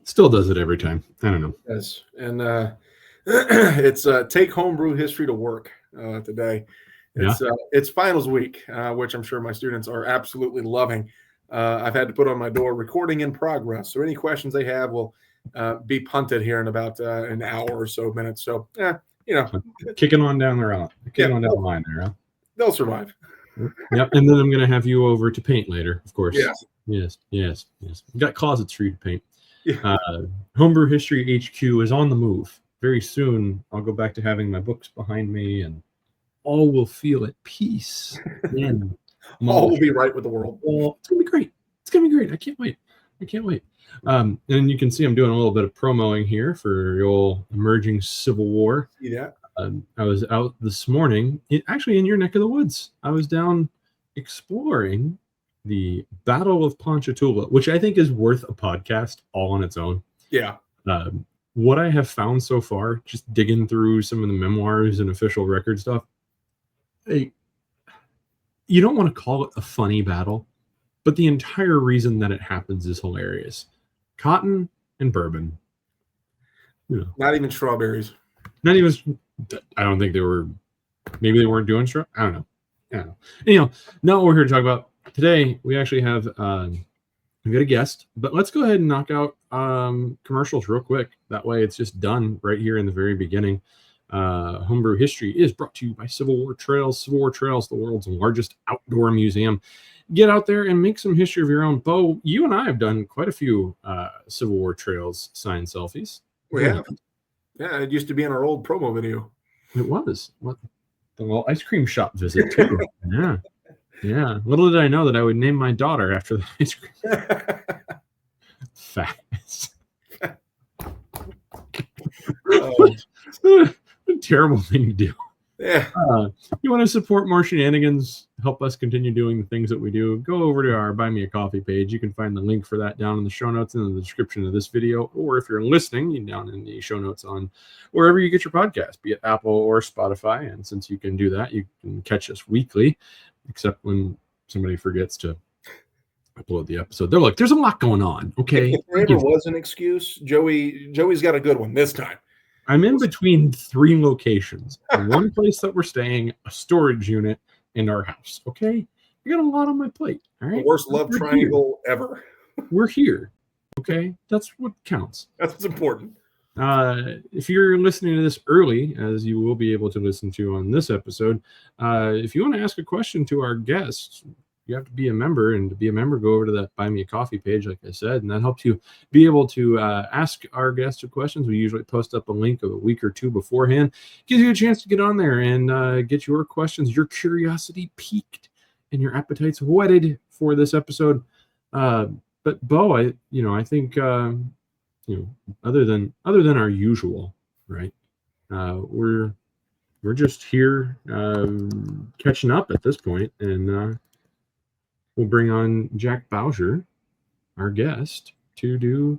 Still does it every time. I don't know. Yes, and it's take homebrew history to work today. It's finals week, which I'm sure my students are absolutely loving. I've had to put on my door recording in progress, so any questions they have will be punted here in about an hour or so minutes. So, kicking on down the line, there, huh? They'll survive. Yep, and then I'm going to have you over to paint later, of course. Yes. We've got closets for you to paint. Yeah. Homebrew History HQ is on the move. Very soon, I'll go back to having my books behind me, and all will feel at peace. All will be right with the world. Well, it's gonna be great. I can't wait. And you can see I'm doing a little bit of promoing here for your emerging Civil War. See that? I was out this morning, actually in your neck of the woods. I was down exploring the Battle of Ponchatoula, which I think is worth a podcast all on its own. Yeah. What I have found so far, just digging through some of the memoirs and official record stuff, you don't want to call it a funny battle, but the entire reason that it happens is hilarious. Cotton and bourbon. Not even strawberries. Not even. I don't think they were. Maybe they weren't doing straw. I don't know. Anyhow, not what we're here to talk about today. We actually have we've got a guest, but let's go ahead and knock out commercials real quick. That way, it's just done right here in the very beginning. Homebrew History is brought to you by Civil War Trails. Civil War Trails, the world's largest outdoor museum. Get out there and make some history of your own. Bo, you and I have done quite a few Civil War Trails signed selfies. We have. Yeah, it used to be in our old promo video. It was. What? The little ice cream shop visit, too. Yeah. Little did I know that I would name my daughter after the ice cream. Fast. What a terrible thing to do. Yeah. You want to support more shenanigans, help us continue doing the things that we do, go over to our Buy Me a Coffee page. You can find the link for that down in the show notes and in the description of this video. Or if you're listening, down in the show notes on wherever you get your podcast, be it Apple or Spotify. And since you can do that, you can catch us weekly, except when somebody forgets to upload the episode. They're like, there's a lot going on. Okay. If there ever was an excuse, Joey's got a good one this time. I'm in between 3 locations. One place that we're staying, a storage unit, and our house. Okay? I got a lot on my plate. All right. The worst love triangle ever. We're here. Okay? That's what counts. That's what's important. If you're listening to this early, as you will be able to listen to on this episode, if you want to ask a question to our guests, you have to be a member, and to be a member, go over to that Buy Me a Coffee page, like I said, and that helps you be able to ask our guests questions. We usually post up a link a week or 2 beforehand. Gives you a chance to get on there and get your questions, your curiosity piqued, and your appetites whetted for this episode. But Bo, I think other than our usual, right? We're just here catching up at this point, and we'll bring on Jack Bowsher, our guest, to do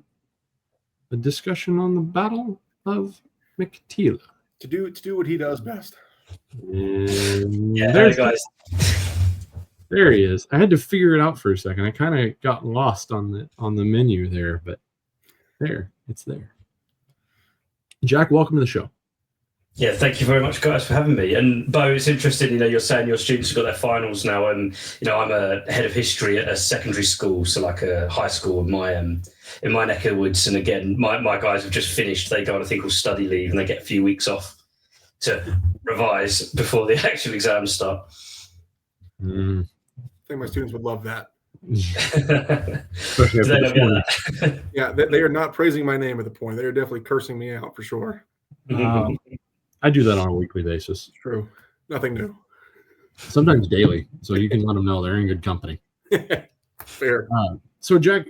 a discussion on the Battle of Meiktila. To do what he does best. And hey guys. There he is. I had to figure it out for a second. I kind of got lost on the menu there, but it's there. Jack, welcome to the show. Yeah, thank you very much, guys, for having me. And Bo, it's interesting, you're saying your students have got their finals now, and I'm a head of history at a secondary school, so like a high school in my neck of the woods. And again, my guys have just finished. They go on a thing called study leave, and they get a few weeks off to revise before the actual exams start. I think my students would love that. Yeah, they are not praising my name at the point. They are definitely cursing me out for sure. I do that on a weekly basis. It's true. Nothing new. Sometimes daily, so you can let them know they're in good company. Fair. So, Jack,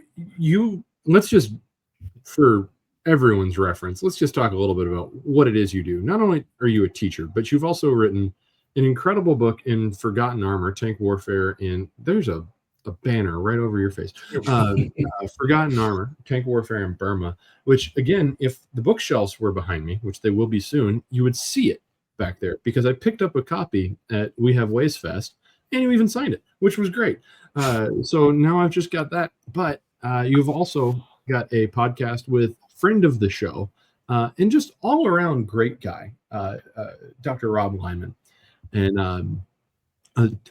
let's just, for everyone's reference, let's just talk a little bit about what it is you do. Not only are you a teacher, but you've also written an incredible book in Forgotten Armour, Tank Warfare, and there's a banner right over your face. Forgotten Armour, Tank Warfare in Burma, which, again, if the bookshelves were behind me, which they will be soon, you would see it back there, because I picked up a copy at We Have Ways Fest, and you even signed it, which was great. So now I've just got that. But you've also got a podcast with friend of the show and just all around great guy, Dr. Rob Lyman. And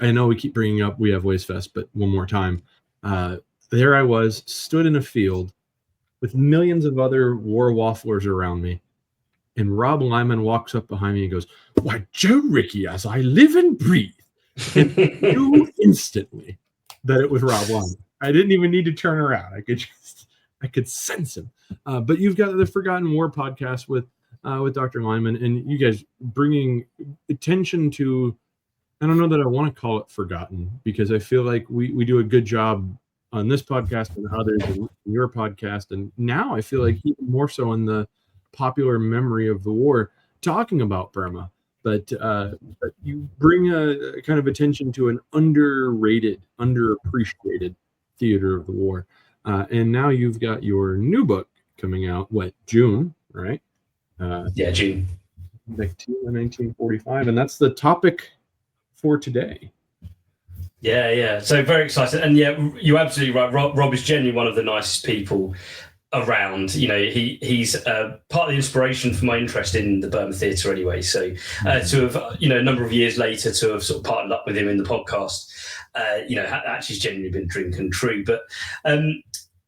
I know we keep bringing up WWII Fest, but one more time. There I was, stood in a field with millions of other war wafflers around me. And Rob Lyman walks up behind me and goes, "Why, Joe Ricky, as I live and breathe." And I knew instantly that it was Rob Lyman. I didn't even need to turn around. I could sense him. But you've got the Forgotten War podcast with Dr. Lyman, and you guys bringing attention to, I don't know that I want to call it forgotten, because I feel like we do a good job on this podcast and others in your podcast. And now I feel like even more so in the popular memory of the war, talking about Burma. But you bring a kind of attention to an underrated, underappreciated theater of the war. And now you've got your new book coming out, June, right? June. Meiktila 1945. And that's the topic for today. Yeah. So very excited. And yeah, you're absolutely right. Rob is genuinely one of the nicest people around. He's part of the inspiration for my interest in the Burma theatre anyway. So to have, a number of years later, to have sort of partnered up with him in the podcast, actually has genuinely been a dream come true. But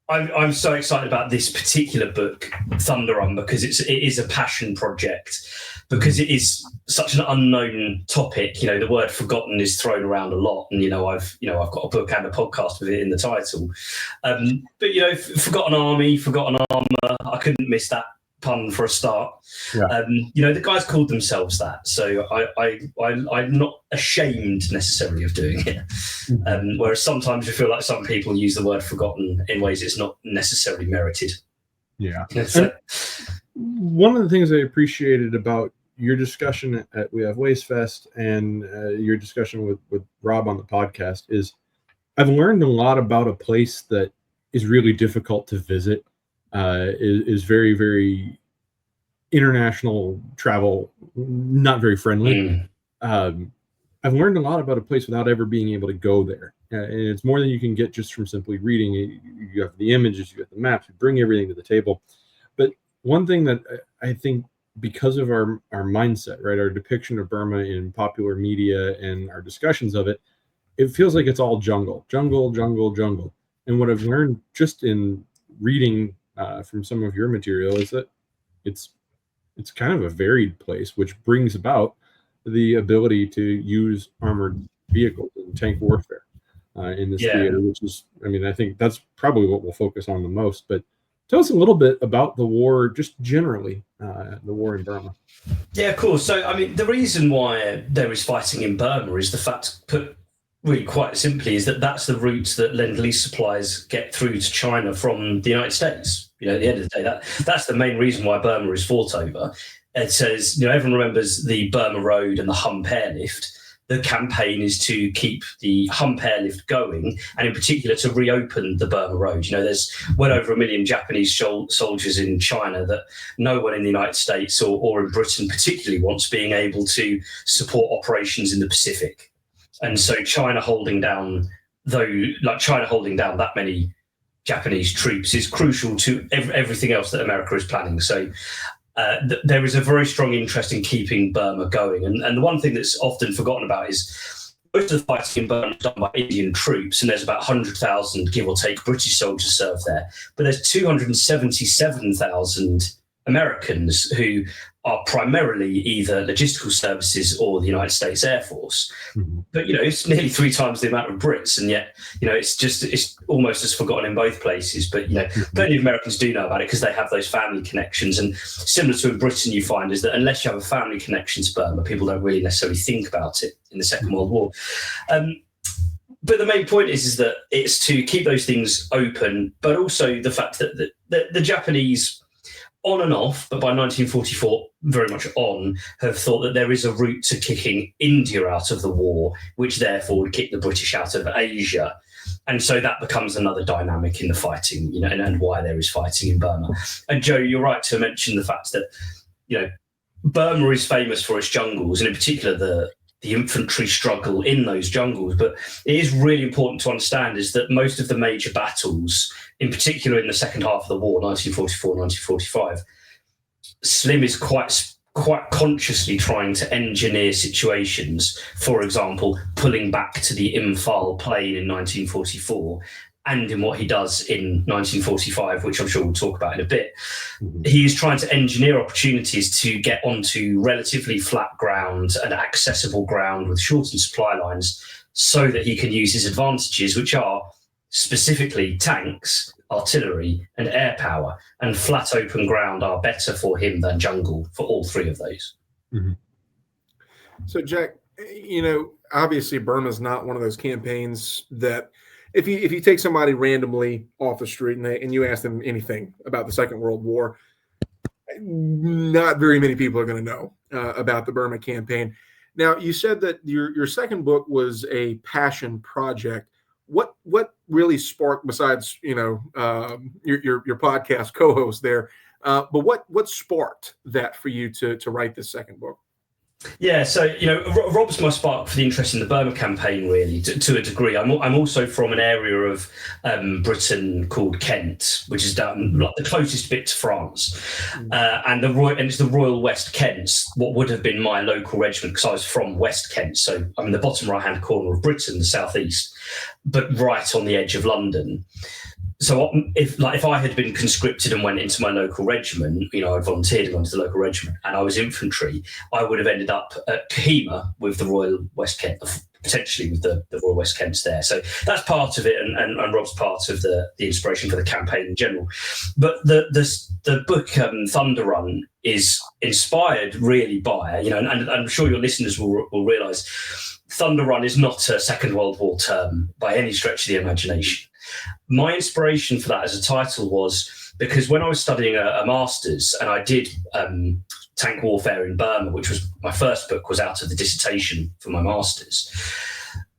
I'm so excited about this particular book, Thunder Run, because it is a passion project, because it is such an unknown topic. The word forgotten is thrown around a lot, and I've got a book and a podcast with it in the title. But Forgotten Army, Forgotten Armour, I couldn't miss that pun for a start. Yeah. The guys called themselves that, so I'm not ashamed necessarily of doing it. Whereas sometimes I feel like some people use the word forgotten in ways it's not necessarily merited. Yeah. One of the things I appreciated about your discussion at WWII Fest and your discussion with Rob on the podcast is I've learned a lot about a place that is really difficult to visit. Is very, very international travel, not very friendly. I've learned a lot about a place without ever being able to go there. And it's more than you can get just from simply reading. You have the images, you have the maps, you bring everything to the table. But one thing that I think, because of our mindset, right, our depiction of Burma in popular media and our discussions of it, it feels like it's all jungle. And what I've learned just in reading from some of your material is that it's kind of a varied place, which brings about the ability to use armored vehicles and tank warfare in this theater, which is, I think that's probably what we'll focus on the most. But tell us a little bit about the war, just generally, the war in Burma. Yeah, of course. So, the reason why there is fighting in Burma is the fact, put really quite simply, is that's the route that Lend-Lease supplies get through to China from the United States. At the end of the day, that's the main reason why Burma is fought over. It says, everyone remembers the Burma Road and the Hump Airlift. The campaign is to keep the Hump Airlift going, and in particular to reopen the Burma Road. There's well over 1 million Japanese soldiers in China that no one in the United States or in Britain particularly wants being able to support operations in the Pacific. And so China holding down that many Japanese troops is crucial to everything else that America is planning. So there is a very strong interest in keeping Burma going. And the one thing that's often forgotten about is most of the fighting in Burma is done by Indian troops, and there's about 100,000, give or take, British soldiers serve there. But there's 277,000 Americans who are primarily either logistical services or the United States Air Force. Mm-hmm. But, it's nearly 3 times the amount of Brits. And yet, it's almost as forgotten in both places. But, plenty of Americans do know about it because they have those family connections. And similar to in Britain, you find is that unless you have a family connection to Burma, people don't really necessarily think about it in the Second World War. But the main point is that it's to keep those things open, but also the fact that the Japanese, on and off, but by 1944, very much on, have thought that there is a route to kicking India out of the war, which therefore would kick the British out of Asia. And so that becomes another dynamic in the fighting, and why there is fighting in Burma. And Joe, you're right to mention the fact that, Burma is famous for its jungles, and in particular the infantry struggle in those jungles. But it is really important to understand is that most of the major battles, in particular in the second half of the war, 1944, 1945, Slim is quite consciously trying to engineer situations, for example, pulling back to the Imphal plain in 1944, and in what he does in 1945, which I'm sure we'll talk about in a bit. He is trying to engineer opportunities to get onto relatively flat ground and accessible ground with shortened supply lines so that he can use his advantages, which are specifically tanks, artillery, and air power. And flat open ground are better for him than jungle for all three of those. Mm-hmm. So, Jack, obviously Burma's not one of those campaigns that if you take somebody randomly off the street and you ask them anything about the Second World War, not very many people are going to know about the Burma campaign. Now, you said that your second book was a passion project. What really sparked, besides your podcast co-host there, but what sparked that for you to write this second book? Yeah, so Rob's my spark for the interest in the Burma campaign, really, to a degree. I'm also from an area of Britain called Kent, which is down like the closest bit to France, and it's the Royal West Kents, what would have been my local regiment, because I was from West Kent, so I'm in the bottom right-hand corner of Britain, the southeast, but right on the edge of London. So if I had been conscripted and went into my local regiment, I'd volunteered and went to the local regiment, and I was infantry, I would have ended up at Kohima with the Royal West Kent, potentially with the Royal West Kents there. So that's part of it, and Rob's part of the inspiration for the campaign in general. But the book Thunder Run is inspired really by, and I'm sure your listeners will realise, Thunder Run is not a Second World War term by any stretch of the imagination. My inspiration for that as a title was because when I was studying a master's, and I did tank warfare in Burma, which was my first book, was out of the dissertation for my master's.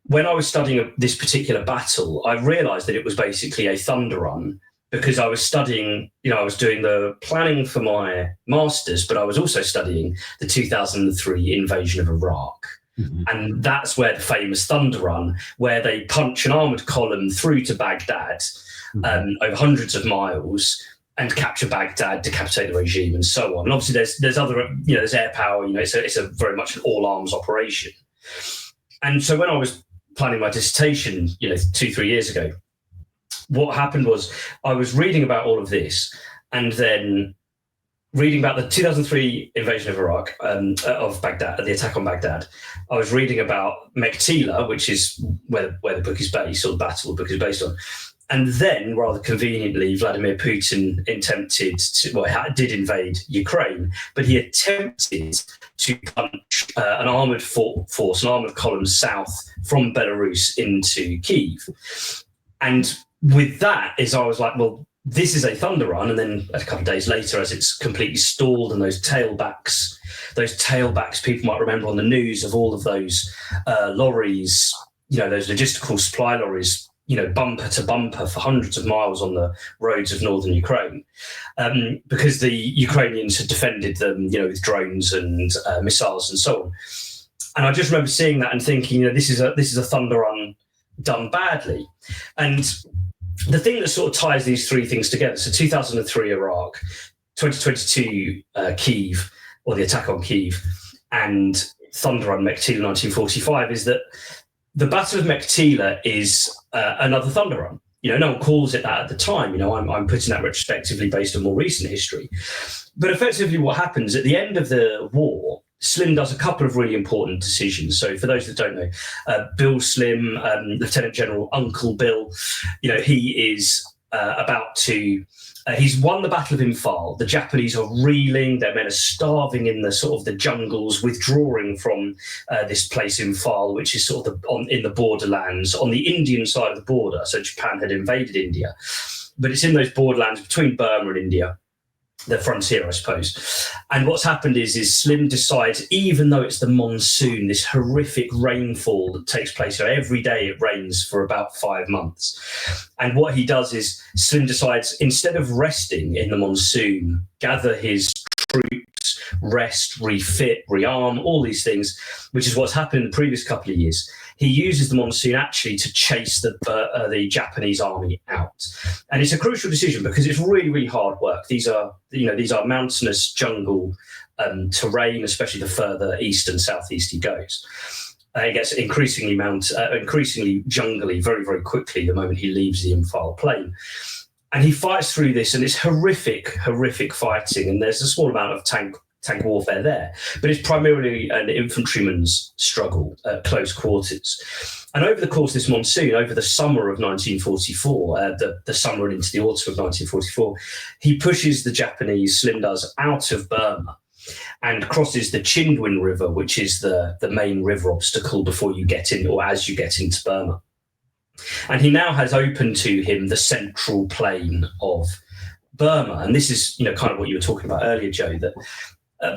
When I was studying this particular battle, I realised that it was basically a thunder run, because I was studying, I was doing the planning for my master's, but I was also studying the 2003 invasion of Iraq. Mm-hmm. And that's where the famous Thunder Run, where they punch an armoured column through to Baghdad, over hundreds of miles, and capture Baghdad, decapitate the regime, and so on. And obviously, there's other, there's air power. It's a very much an all arms operation. And so when I was planning my dissertation, 2-3 years ago, what happened was I was reading about all of this, and then reading about the 2003 invasion of Iraq, of Baghdad, the attack on Baghdad. I was reading about Meiktila, which is where the book is based, or the battle the book is based on. And then, rather conveniently, Vladimir Putin did invade Ukraine, but he attempted to punch an armoured force, an armoured column south from Belarus into Kyiv. And with that, I was like, well, this is a thunder run. And then a couple of days later, as it's completely stalled, and those tailbacks people might remember on the news of all of those lorries, those logistical supply lorries, bumper to bumper for hundreds of miles on the roads of northern Ukraine, because the Ukrainians had defended them, with drones and missiles and so on. And I just remember seeing that and thinking, this is a thunder run done badly. And the thing that sort of ties these three things together, so 2003 Iraq, 2022 Kyiv, or the attack on Kyiv, and Thunder Run Meiktila 1945, is that the Battle of Meiktila is another Thunder Run. No one calls it that at the time. I'm putting that retrospectively based on more recent history. But effectively what happens at the end of the war, Slim does a couple of really important decisions. So for those that don't know, Bill Slim, Lieutenant General Uncle Bill, he is about to... he's won the Battle of Imphal. The Japanese are reeling. Their men are starving in the sort of the jungles, withdrawing from this place Imphal, which is sort of in the borderlands on the Indian side of the border. So Japan had invaded India, but it's in those borderlands between Burma and India, the frontier, I suppose. And what's happened is Slim decides, even though it's the monsoon, this horrific rainfall that takes place, every day it rains for about 5 months. And what he does is Slim decides, instead of resting in the monsoon, gather his troops boost, rest, refit, rearm, all these things, which is what's happened in the previous couple of years. He uses the monsoon actually to chase the Japanese army out. And it's a crucial decision because it's really, really hard work. These are mountainous jungle terrain, especially the further east and southeast he goes. It gets increasingly jungly very, very quickly the moment he leaves the infile plain. And he fights through this, and it's horrific fighting. And there's a small amount of tank warfare there, but it's primarily an infantryman's struggle at close quarters. And over the course of this monsoon, over the summer of 1944, the summer and into the autumn of 1944, he pushes the Japanese, Slim does, out of Burma and crosses the Chindwin River, which is the main river obstacle before you get in, or as you get into Burma. And he now has open to him the central plain of Burma. And this is, kind of what you were talking about earlier, Joe, that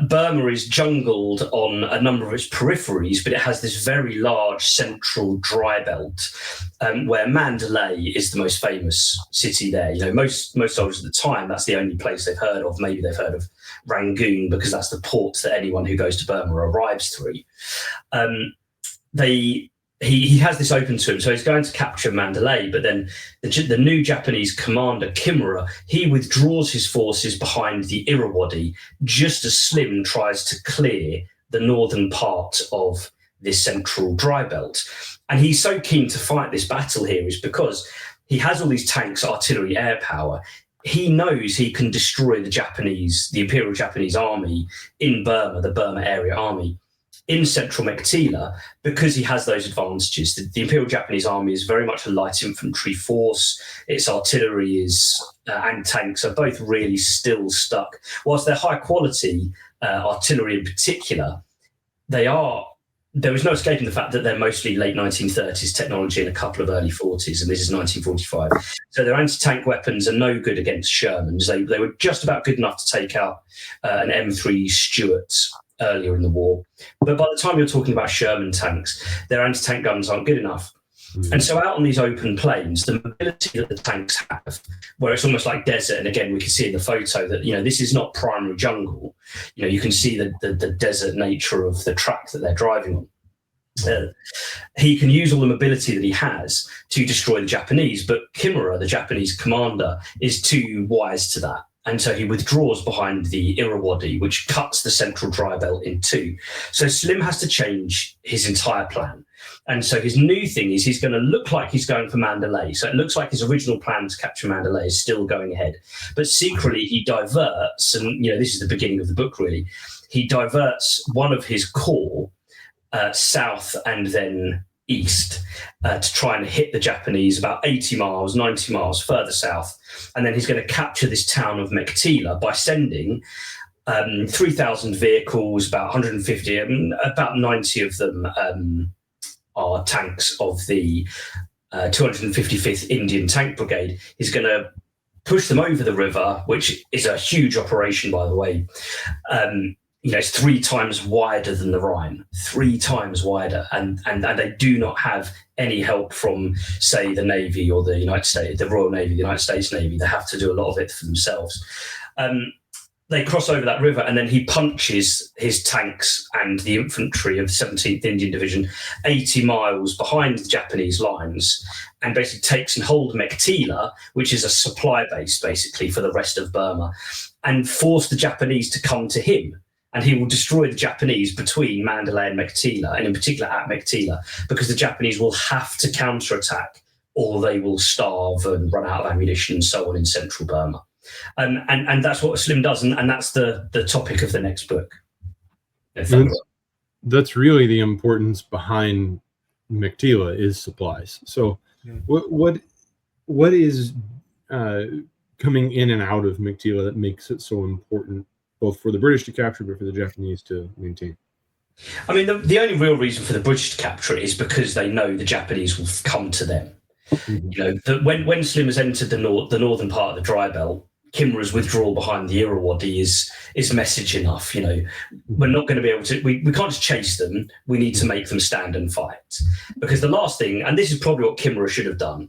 Burma is jungled on a number of its peripheries, but it has this very large central dry belt where Mandalay is the most famous city there. Most soldiers at the time, that's the only place they've heard of. Maybe they've heard of Rangoon because that's the port that anyone who goes to Burma arrives through. He has this open to him, so he's going to capture Mandalay, but then the new Japanese commander, Kimura, he withdraws his forces behind the Irrawaddy just as Slim tries to clear the northern part of this central dry belt. And he's so keen to fight this battle here is because he has all these tanks, artillery, air power. He knows he can destroy the Imperial Japanese army in Burma, the Burma area army, in central Meiktila, because he has those advantages. The Imperial Japanese army is very much a light infantry force. Its artillery and tanks are both really still stuck. Whilst they're high quality, artillery in particular, there is no escaping the fact that they're mostly late 1930s technology and a couple of early 40s, and this is 1945. So their anti-tank weapons are no good against Shermans. They were just about good enough to take out an M3 Stuart earlier in the war. But by the time you're talking about Sherman tanks, their anti-tank guns aren't good enough. And so out on these open plains, the mobility that the tanks have, where it's almost like desert, and again, we can see in the photo that, this is not primary jungle. You can see the desert nature of the track that they're driving on. He can use all the mobility that he has to destroy the Japanese, but Kimura, the Japanese commander, is too wise to that. And so he withdraws behind the Irrawaddy, which cuts the central dry belt in two. So Slim has to change his entire plan. And so his new thing is he's going to look like he's going for Mandalay. So it looks like his original plan to capture Mandalay is still going ahead. But secretly he diverts, and this is the beginning of the book really, he diverts one of his corps south and then east to try and hit the Japanese about 80 miles, 90 miles further south. And then he's going to capture this town of Meiktila by sending 3,000 vehicles, about 150, about 90 of them are tanks of the 255th Indian Tank Brigade. He's going to push them over the river, which is a huge operation, by the way. It's 3 times wider than the Rhine, 3 times wider. And they do not have any help from, say, the Navy or the United States, the Royal Navy, the United States Navy. They have to do a lot of it for themselves. They cross over that river, and then he punches his tanks and the infantry of the 17th Indian Division 80 miles behind the Japanese lines, and basically takes and holds Meiktila, which is a supply base basically for the rest of Burma, and force the Japanese to come to him. And he will destroy the Japanese between Mandalay and Meiktila, and in particular at Meiktila, because the Japanese will have to counterattack or they will starve and run out of ammunition and so on in central Burma. And that's what Slim does, and that's the topic of the next book. That's really the importance behind Meiktila is supplies. So what is coming in and out of Meiktila that makes it so important, both for the British to capture, but for the Japanese to maintain? I mean, the only real reason for the British to capture it is because they know the Japanese will come to them. Mm-hmm. When Slim has entered the northern part of the dry belt, Kimura's withdrawal behind the Irrawaddy is message enough. We're not going to be able to. We can't just chase them. We need to make them stand and fight. Because the last thing, and this is probably what Kimura should have done,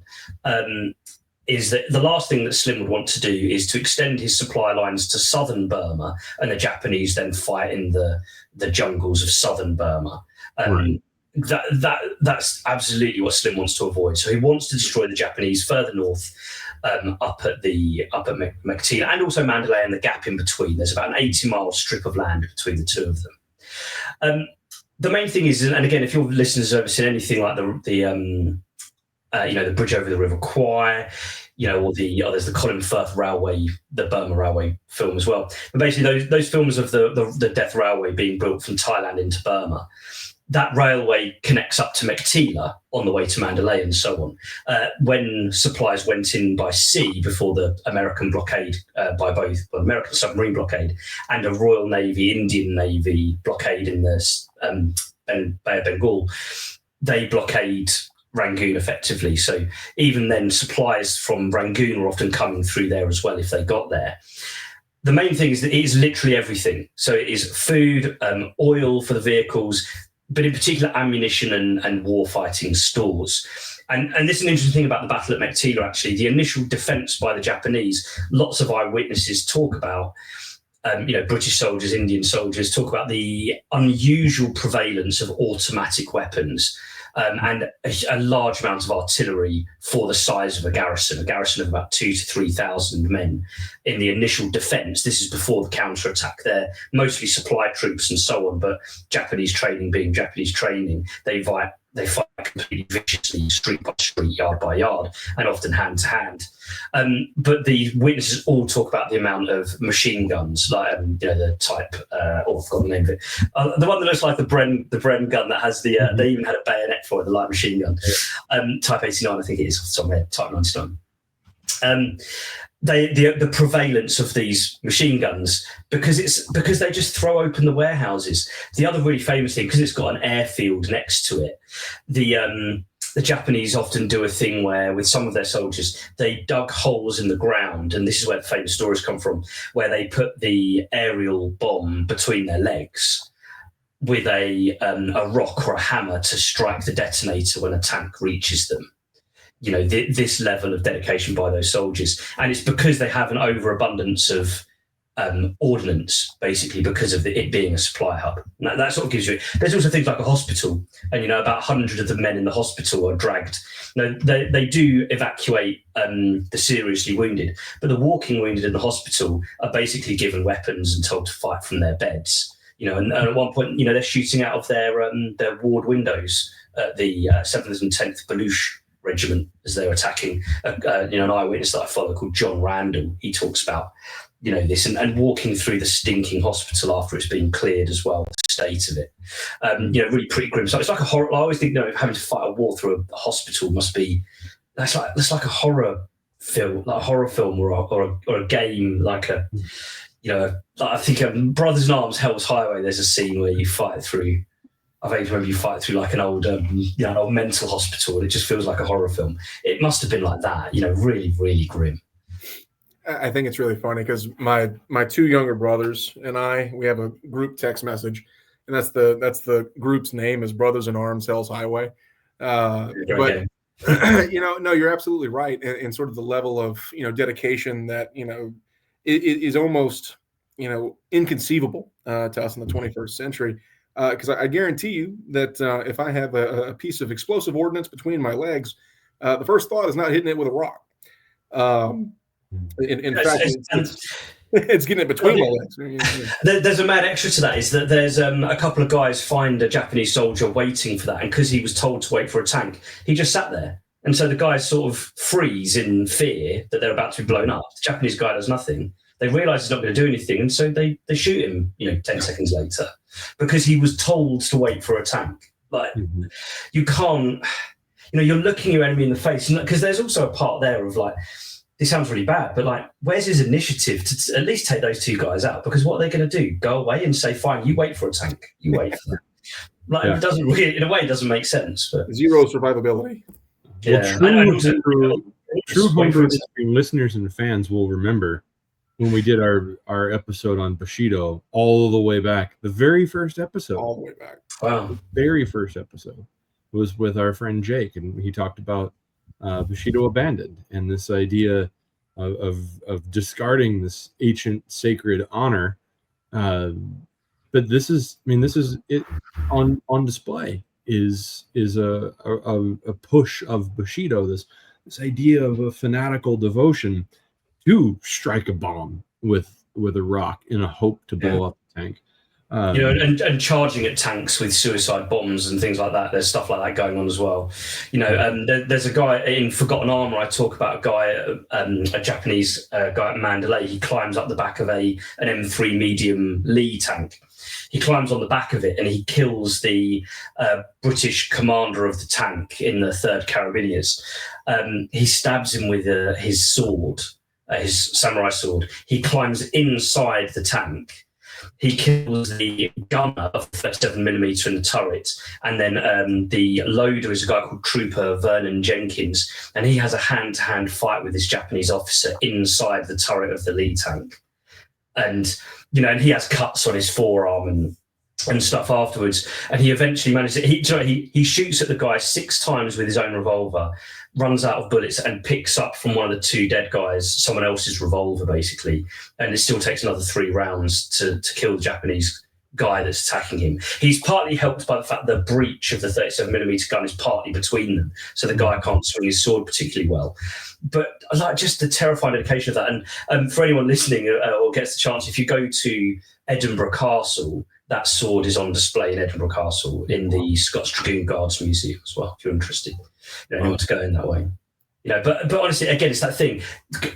is that the last thing that Slim would want to do is to extend his supply lines to southern Burma, and the Japanese then fight in the jungles of southern Burma. Right. That's absolutely what Slim wants to avoid. So he wants to destroy the Japanese further north, up at Meiktila, and also Mandalay and the gap in between. There's about an 80-mile strip of land between the two of them. The main thing is, and again, if your listeners have ever seen anything like the bridge over the River Kwai, or there's the Colin Firth Railway, the Burma Railway film as well. But basically, those films of the Death Railway being built from Thailand into Burma, that railway connects up to Meiktila on the way to Mandalay and so on. When supplies went in by sea before the American blockade, by both American submarine blockade and a Royal Navy, Indian Navy blockade in the Bay of Bengal, they blockade Rangoon effectively. So even then, supplies from Rangoon were often coming through there as well if they got there. The main thing is that it is literally everything. So it is food, oil for the vehicles, but in particular ammunition and war-fighting stores. And this is an interesting thing about the battle at Meiktila, actually. The initial defence by the Japanese, lots of eyewitnesses talk about, British soldiers, Indian soldiers, talk about the unusual prevalence of automatic weapons, and a large amount of artillery for the size of a garrison of about 2,000 to 3,000 men in the initial defence. This is before the counterattack. They're mostly supply troops and so on, but Japanese training being Japanese training, they fight completely viciously, street by street, yard by yard, and often hand to hand. But the witnesses all talk about the amount of machine guns, like the type, I've forgotten the name of it, the one that looks like the Bren gun that has the they even had a bayonet for it, the light machine gun, type 89, I think it is somewhere, type 99. The prevalence of these machine guns, because they just throw open the warehouses. The other really famous thing, because it's got an airfield next to it, the Japanese often do a thing where, with some of their soldiers, they dug holes in the ground, and this is where the famous stories come from, where they put the aerial bomb between their legs with a rock or a hammer to strike the detonator when a tank reaches them. This level of dedication by those soldiers. And it's because they have an overabundance of ordnance, basically, because of it being a supply hub. And that sort of gives you... There's also things like a hospital, and, about 100 of the men in the hospital are dragged. They do evacuate the seriously wounded, but the walking wounded in the hospital are basically given weapons and told to fight from their beds. And at one point, they're shooting out of their ward windows at the 7th and 10th Baluch regiment as they're attacking. An eyewitness that I follow called John Randall, he talks about this and walking through the stinking hospital after it's been cleared as well, the state of it. Really pretty grim. So it's like a horror. I always think having to fight a war through a hospital must be that's like a horror film, or a game, like a I think Brothers in Arms, Hell's Highway. There's a scene where you fight through. I vaguely remember you fight through like an old mental hospital, and it just feels like a horror film. It must have been like that, really, really grim. I think it's really funny because my two younger brothers and we have a group text message, and that's the group's name is Brothers in Arms, Hell's Highway. No, you're absolutely right, and sort of the level of dedication that is almost inconceivable to us in the 21st century. Because I guarantee you that if I have a piece of explosive ordnance between my legs, the first thought is not hitting it with a rock. In fact, it's getting it between my legs. There's a mad extra to that, is that there's a couple of guys find a Japanese soldier waiting for that, and because he was told to wait for a tank, he just sat there. And so the guys sort of freeze in fear that they're about to be blown up. The Japanese guy does nothing. They realise he's not going to do anything, and so they shoot him 10 seconds later because he was told to wait for a tank. You can't, you're looking your enemy in the face, because there's also a part there of this sounds really bad, but where's his initiative to at least take those two guys out? Because what are they going to do? Go away and say, fine, you wait for a tank. You wait for that. It doesn't really, in a way, it doesn't make sense. But zero survivability. Yeah. True homebrew listeners and fans will remember when we did our episode on Bushido all the way back, the very first episode. All the way back. Wow. The very first episode was with our friend Jake, and he talked about Bushido abandoned, and this idea of discarding this ancient sacred honor. But this is it on display is a push of Bushido, this idea of a fanatical devotion to strike a bomb with a rock in a hope to blow up the tank. And charging at tanks with suicide bombs and things like that. There's stuff like that going on as well. There's a guy in Forgotten Armour. I talk about a guy, a Japanese guy at Mandalay. He climbs up the back of an M3 medium Lee tank. He climbs on the back of it and he kills the British commander of the tank in the 3rd Carabiniers. He stabs him with his sword, his samurai sword. He climbs inside the tank. He kills the gunner of 37mm in the turret, and then the loader is a guy called Trooper Vernon Jenkins, and he has a hand-to-hand fight with this Japanese officer inside the turret of the Lee tank. And and he has cuts on his forearm and stuff afterwards. And he eventually manages. He shoots at the guy 6 times with his own revolver, runs out of bullets, and picks up from one of the 2 dead guys someone else's revolver, basically. And it still takes another 3 rounds to kill the Japanese guy that's attacking him. He's partly helped by the fact the breech of the 37mm gun is partly between them, so the guy can't swing his sword particularly well. But just the terrifying indication of that. And for anyone listening or gets the chance, if you go to Edinburgh Castle, that sword is on display in Edinburgh Castle in the Scots Dragoon Guards Museum as well, if you're interested. Anyone to go in that way. But honestly, again, it's that thing.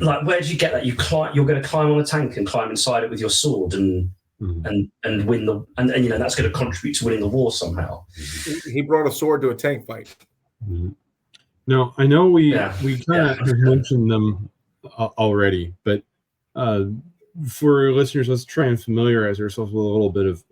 Like, where did you get that? You're going to climb on a tank and climb inside it with your sword and win the and that's going to contribute to winning the war somehow. He brought a sword to a tank fight. Mm-hmm. No, I know we kind of have mentioned them already, but for listeners, let's try and familiarize ourselves with a little bit of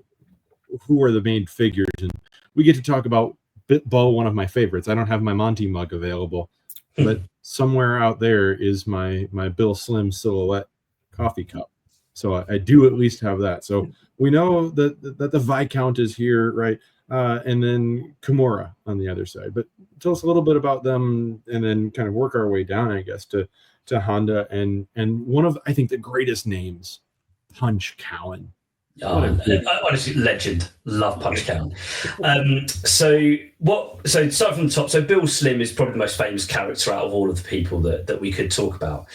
who are the main figures, and we get to talk about Bo, one of my favorites. I don't have my Monty mug available, but somewhere out there is my Bill Slim silhouette coffee cup. So I do at least have that. So we know that the Viscount is here, right? And then Kimura on the other side. But tell us a little bit about them, and then kind of work our way down, I guess, to Honda and one of, I think, the greatest names, Punch Cowan. Honestly, legend. Love Punch Cowan. So start from the top. So Bill Slim is probably the most famous character out of all of the people that we could talk about.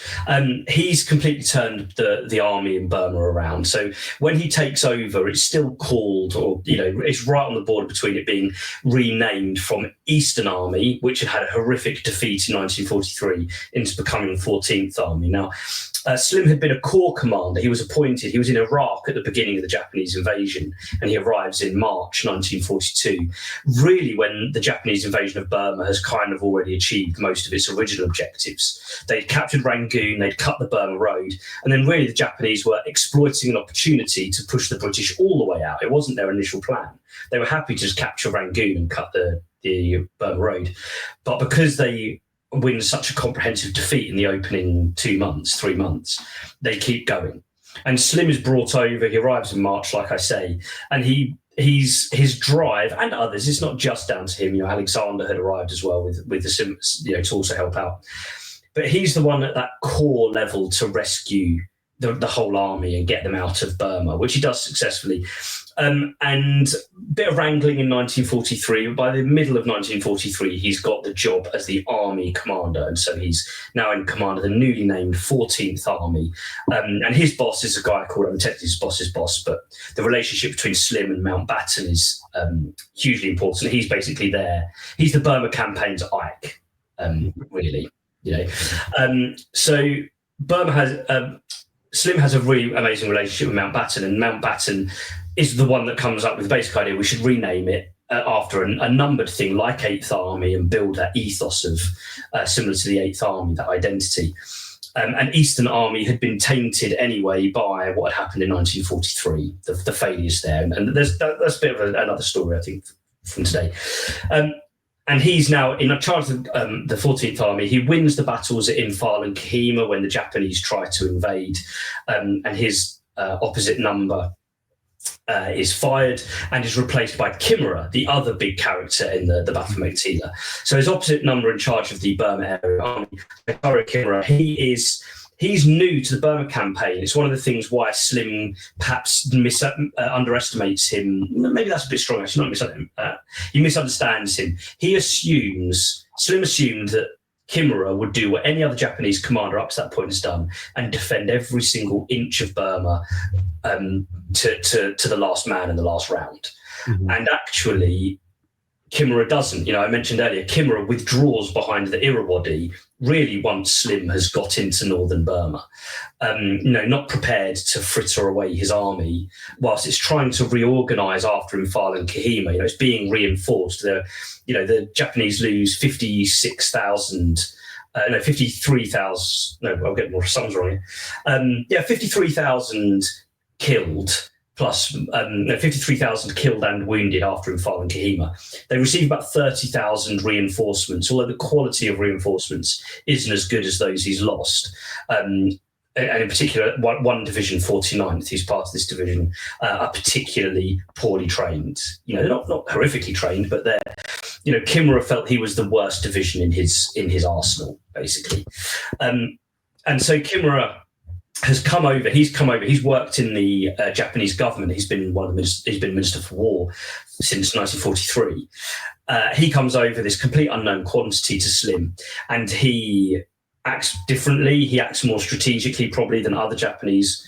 He's completely turned the army in Burma around. So when he takes over, it's still called, or it's right on the border between it being renamed from Eastern Army, which had a horrific defeat in 1943, into becoming 14th Army. Now, Slim had been a corps commander. He was appointed. He was in Iraq at the beginning of the Japanese invasion, and he arrives in March 1942, really when the Japanese invasion of Burma has kind of already achieved most of its original objectives. They'd captured Rangoon, they'd cut the Burma Road, and then really the Japanese were exploiting an opportunity to push the British all the way out. It wasn't their initial plan. They were happy to just capture Rangoon and cut the Burma Road. But because they win such a comprehensive defeat in the opening 3 months, they keep going. And Slim is brought over. He arrives in March, like I say, and his drive, and others, it's not just down to him. Alexander had arrived as well with the to also help out. But he's the one at that core level to rescue the whole army and get them out of Burma, which he does successfully. And a bit of wrangling in 1943. By the middle of 1943, he's got the job as the army commander. And so he's now in command of the newly named 14th Army. And his boss is a guy called, technically his boss's boss, but the relationship between Slim and Mountbatten is hugely important. He's basically there. He's the Burma campaign's Ike, really. So Burma has... Slim has a really amazing relationship with Mountbatten, and Mountbatten is the one that comes up with the basic idea we should rename it after a numbered thing like 8th Army and build that ethos of similar to the 8th Army, that identity. And Eastern Army had been tainted anyway by what had happened in 1943, the failures there. And that's a bit of another story, I think, from today. And he's now in charge of the 14th Army. He wins the battles at Imphal and Kohima when the Japanese try to invade. And his opposite number is fired and is replaced by Kimura, the other big character in the Battle of Meiktila. So his opposite number in charge of the Burma area army, Kimura, he's new to the Burma campaign. It's one of the things why Slim perhaps underestimates him. Maybe that's a bit strong, actually. He misunderstands him. Slim assumed that Kimura would do what any other Japanese commander up to that point has done and defend every single inch of Burma to the last man in the last round. Mm-hmm. And actually, Kimura doesn't. I mentioned earlier, Kimura withdraws behind the Irrawaddy really once Slim has got into northern Burma. Not prepared to fritter away his army whilst it's trying to reorganise after Imphal and Kohima. It's being reinforced. The Japanese lose 53,000. No, I'll get more sums wrong here. 53,000 killed. Plus 53,000 killed and wounded after Imphal and Kohima. They receive about 30,000 reinforcements, although the quality of reinforcements isn't as good as those he's lost. And in particular, one division, 49th, who's part of this division, are particularly poorly trained. They're not horrifically trained, but they're, Kimura felt he was the worst division in his arsenal, basically. And so Kimura has come over. He's worked in the Japanese government. He's been Minister for War since 1943. He comes over, this complete unknown quantity to Slim, and he acts differently. He acts more strategically probably than other Japanese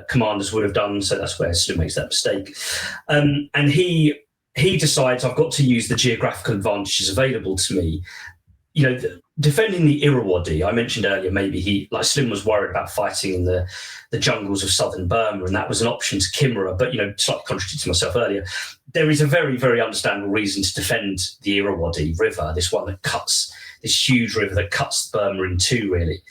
commanders would have done. So that's where Slim makes that mistake. And he decides, I've got to use the geographical advantages available to me. Defending the Irrawaddy, I mentioned earlier, maybe Slim was worried about fighting in the jungles of southern Burma, and that was an option to Kimura. But, slightly contradicting to myself earlier, there is a very, very understandable reason to defend the Irrawaddy River, this huge river that cuts Burma in two, really.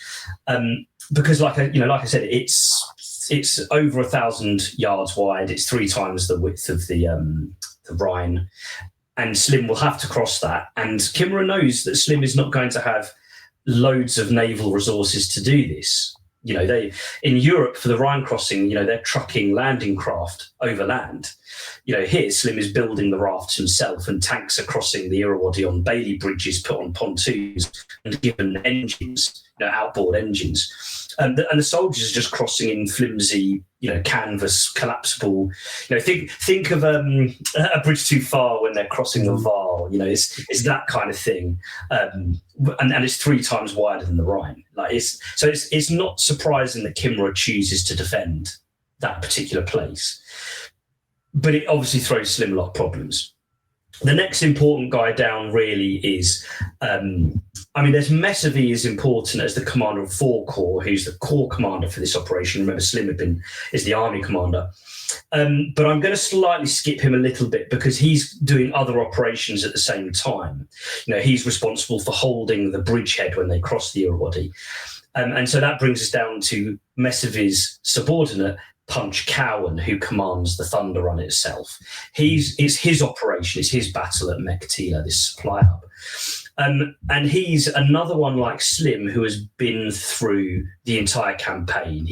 Because, like I said, it's over 1,000 yards wide. It's 3 times the width of the Rhine. And Slim will have to cross that. And Kimura knows that Slim is not going to have loads of naval resources to do this. In Europe for the Rhine crossing, they're trucking landing craft overland. Here Slim is building the rafts himself, and tanks are crossing the Irrawaddy on Bailey bridges put on pontoons and given engines, outboard engines. And the soldiers are just crossing in flimsy, canvas, collapsible. Think of a bridge too far when they're crossing the Vaal. It's that kind of thing, and it's 3 times wider than the Rhine. It's not surprising that Kimura chooses to defend that particular place, but it obviously throws Slim a lot of problems. The next important guy down really is, there's Messervy is important as the commander of 4 Corps, who's the corps commander for this operation. Remember, Slim is the army commander. But I'm going to slightly skip him a little bit because he's doing other operations at the same time. He's responsible for holding the bridgehead when they cross the Irrawaddy. And so that brings us down to Messervy's subordinate, Punch Cowan, who commands the Thunder Run itself. It's his operation, it's his battle at Meiktila, this supply hub. And he's another one like Slim who has been through the entire campaign.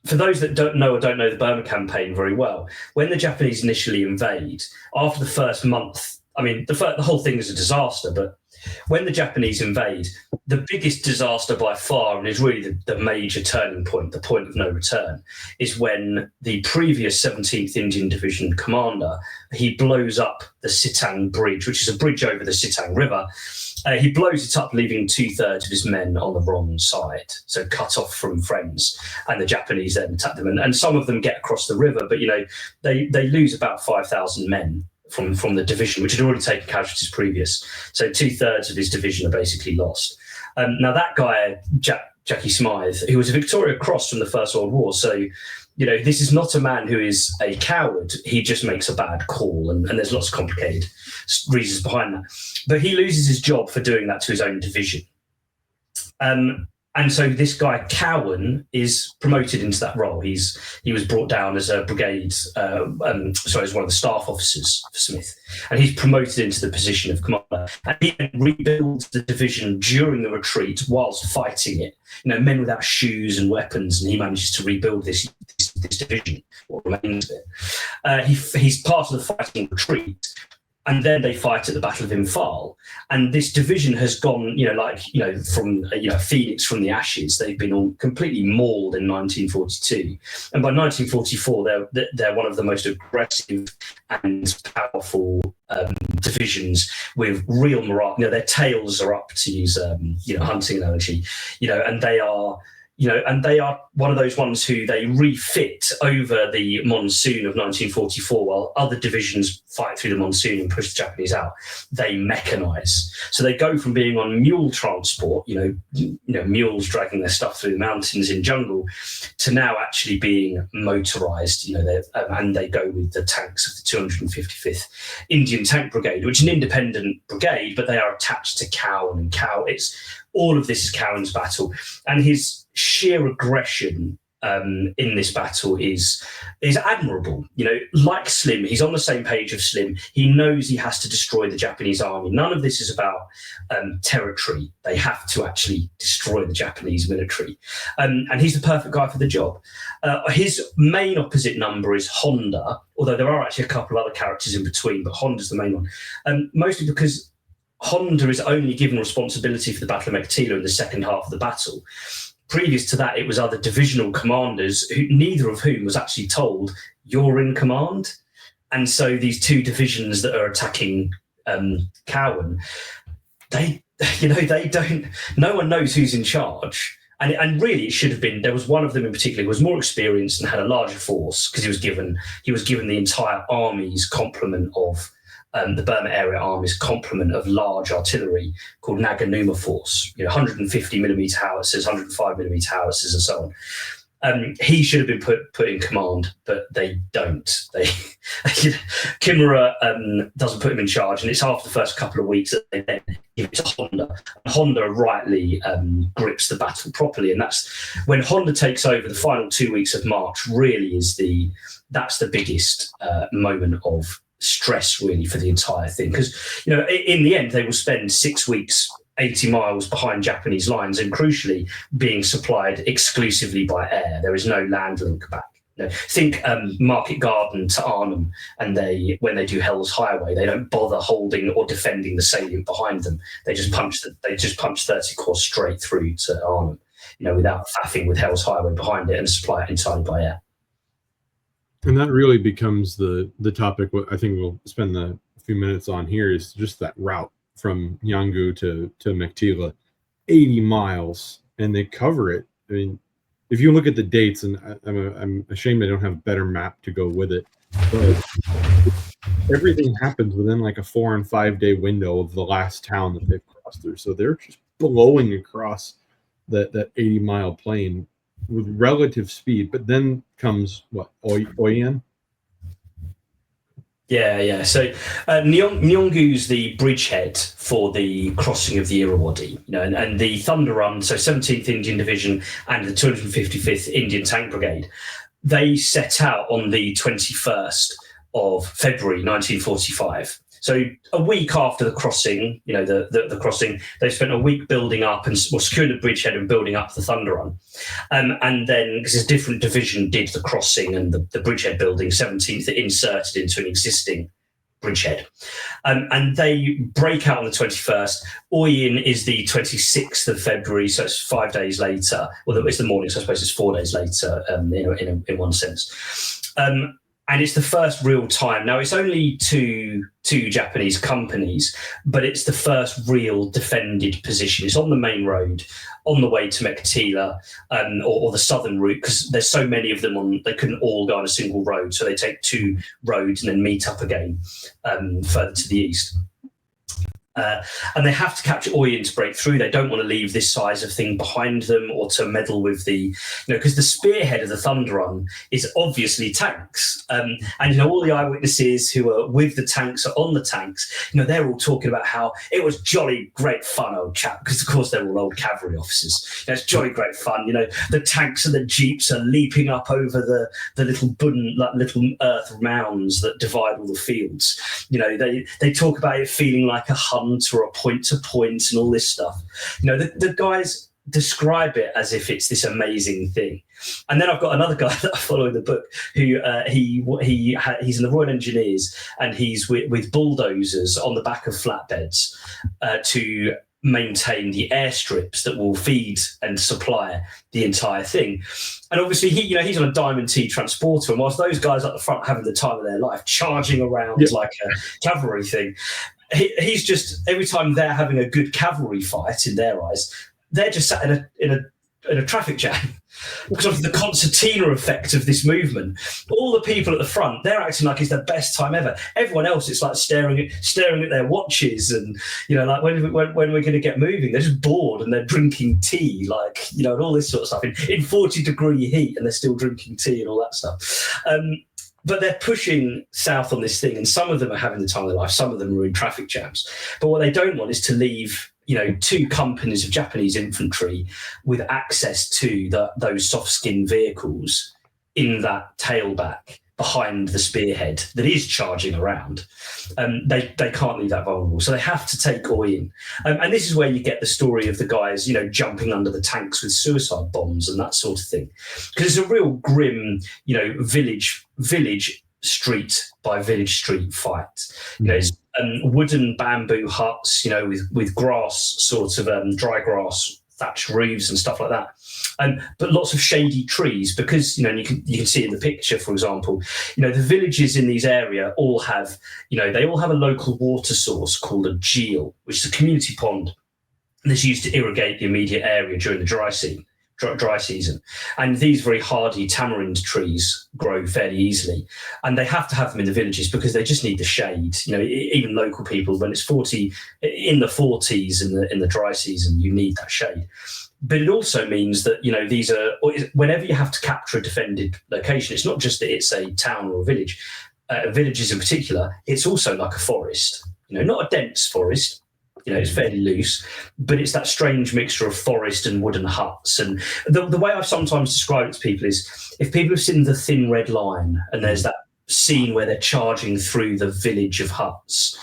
For those that don't know the Burma campaign very well, when the Japanese initially invade, after the first month, the whole thing is a disaster, but when the Japanese invade, the biggest disaster by far, and is really the major turning point, the point of no return, is when the previous 17th Indian Division commander, he blows up the Sitang Bridge, which is a bridge over the Sitang River. He blows it up, leaving 2/3 of his men on the wrong side, so cut off from friends. And the Japanese then attack them. And some of them get across the river, but they lose about 5,000 men from the division, which had already taken casualties previous. So 2/3 of his division are basically lost. Now that guy, Jackie Smythe, who was a Victoria Cross from the First World War, so this is not a man who is a coward. He just makes a bad call, and there's lots of complicated reasons behind that. But he loses his job for doing that to his own division. And so this guy, Cowan, is promoted into that role. He was brought down as a brigade, as one of the staff officers for Smith. And he's promoted into the position of commander. And he rebuilds the division during the retreat whilst fighting it. Men without shoes and weapons, and he manages to rebuild this this division, what remains of it. He's part of the fighting retreat. And then they fight at the Battle of Imphal. And this division has gone, from, Phoenix from the ashes. They've been all completely mauled in 1942. And by 1944, they're one of the most aggressive and powerful divisions with real morale. Their tails are up, to use, hunting analogy, and they are... and they are one of those ones who they refit over the monsoon of 1944, while other divisions fight through the monsoon and push the Japanese out. They mechanize. So they go from being on mule transport, mules dragging their stuff through the mountains in jungle, to now actually being motorized, and they go with the tanks of the 255th Indian Tank Brigade, which is an independent brigade, but they are attached to Cowan, and all of this is Cowan's battle. And his sheer aggression in this battle is admirable. Like Slim, he's on the same page of Slim. He knows he has to destroy the Japanese army. None of this is about territory. They have to actually destroy the Japanese military. And he's the perfect guy for the job. His main opposite number is Honda, although there are actually a couple of other characters in between, but Honda's the main one. Mostly because Honda is only given responsibility for the Battle of Meiktila in the second half of the battle. Previous to that, it was other divisional commanders, neither of whom was actually told, you're in command. And so these two divisions that are attacking Cowan, they don't, no one knows who's in charge. And really, it should have been, there was one of them in particular who was more experienced and had a larger force, because he was given the entire army's complement of the Burma Area Army's complement of large artillery called Naganuma Force, 150 millimeter howitzers, 105 millimeter howitzers, and so on. He should have been put in command, but they don't. Kimura doesn't put him in charge, and it's after the first couple of weeks that they then give it to Honda. And Honda rightly grips the battle properly, and that's when Honda takes over. The final 2 weeks of March really that's the biggest moment of stress really for the entire thing, because in the end they will spend 6 weeks 80 miles behind Japanese lines, and crucially being supplied exclusively by air. There is no land link back. Think Market Garden to Arnhem, and when they do Hell's Highway, they don't bother holding or defending the salient behind them. They just punch 30 Corps straight through to Arnhem, without faffing with Hell's Highway behind it, and supply it entirely by air. And that really becomes the topic. What I think we'll spend a few minutes on here is just that route from Yangu to Meiktila, 80 miles, and they cover it. I mean, if you look at the dates, and I'm ashamed I don't have a better map to go with it, but everything happens within like a 4 and 5 day window of the last town that they've crossed through. So they're just blowing across that 80-mile plain with relative speed. But then comes what, Oyen? Yeah. So Nyongu's the bridgehead for the crossing of the Irrawaddy, and the Thunder Run, so 17th Indian Division and the 255th Indian Tank Brigade, they set out on the 21st of February 1945. So a week after the crossing, the crossing, they spent a week building up and securing the bridgehead and building up the Thunder Run. And then, because a different division did the crossing and the bridgehead building, 17th inserted into an existing bridgehead. And they break out on the 21st. Oyen is the 26th of February, so it's 5 days later. Well, it's the morning, so I suppose it's 4 days later, in one sense. And it's the first real time. Now, it's only two Japanese companies, but it's the first real defended position. It's on the main road, on the way to Meiktila, or the southern route, because there's so many of them they couldn't all go on a single road. So they take two roads and then meet up again further to the east. And they have to capture Oyen to break through. They don't want to leave this size of thing behind them or to meddle with because the spearhead of the Thunder Run is obviously tanks. And all the eyewitnesses who are with the tanks, are on the tanks, they're all talking about how it was jolly great fun, old chap, because of course they're all old cavalry officers. It's jolly great fun. The tanks and the jeeps are leaping up over the little earth mounds that divide all the fields. They talk about it feeling like a hunt or a point to point and all this stuff. The guys describe it as if it's this amazing thing. And then I've got another guy that I follow in the book who he's in the Royal Engineers, and he's with bulldozers on the back of flatbeds to maintain the airstrips that will feed and supply the entire thing. And obviously he's on a Diamond T transporter, and whilst those guys at the front having the time of their life charging around like a cavalry thing, he's just, every time they're having a good cavalry fight in their eyes, they're just sat in a traffic jam because of the concertina effect of this movement. All the people at the front, they're acting like it's their best time ever. Everyone else, it's like staring at their watches, and like when we're going to get moving, they're just bored and they're drinking tea, and all this sort of stuff in 40-degree heat, and they're still drinking tea and all that stuff. But they're pushing south on this thing, and some of them are having the time of their life, some of them are in traffic jams. But what they don't want is to leave 2 companies of Japanese infantry with access to those soft-skinned vehicles in that tailback behind the spearhead that is charging around. They can't leave that vulnerable, so they have to take Oyin. And this is where you get the story of the guys, jumping under the tanks with suicide bombs and that sort of thing, because it's a real grim, village street by village street fight. It's wooden bamboo huts, with grass, sort of dry grass thatched roofs and stuff like that. But lots of shady trees, because you can see in the picture, for example, the villages in these area all have they all have a local water source called a geel, which is a community pond that's used to irrigate the immediate area during the dry season. And these very hardy tamarind trees grow fairly easily, and they have to have them in the villages because they just need the shade. Even local people, when it's 40 in the 40s in the dry season, you need that shade. But it also means that these are, whenever you have to capture a defended location, it's not just that it's a town or a village. Villages in particular, it's also like a forest. Not a dense forest. It's fairly loose, but it's that strange mixture of forest and wooden huts. And the way I've sometimes described it to people is, if people have seen The Thin Red Line, and there's that scene where they're charging through the village of huts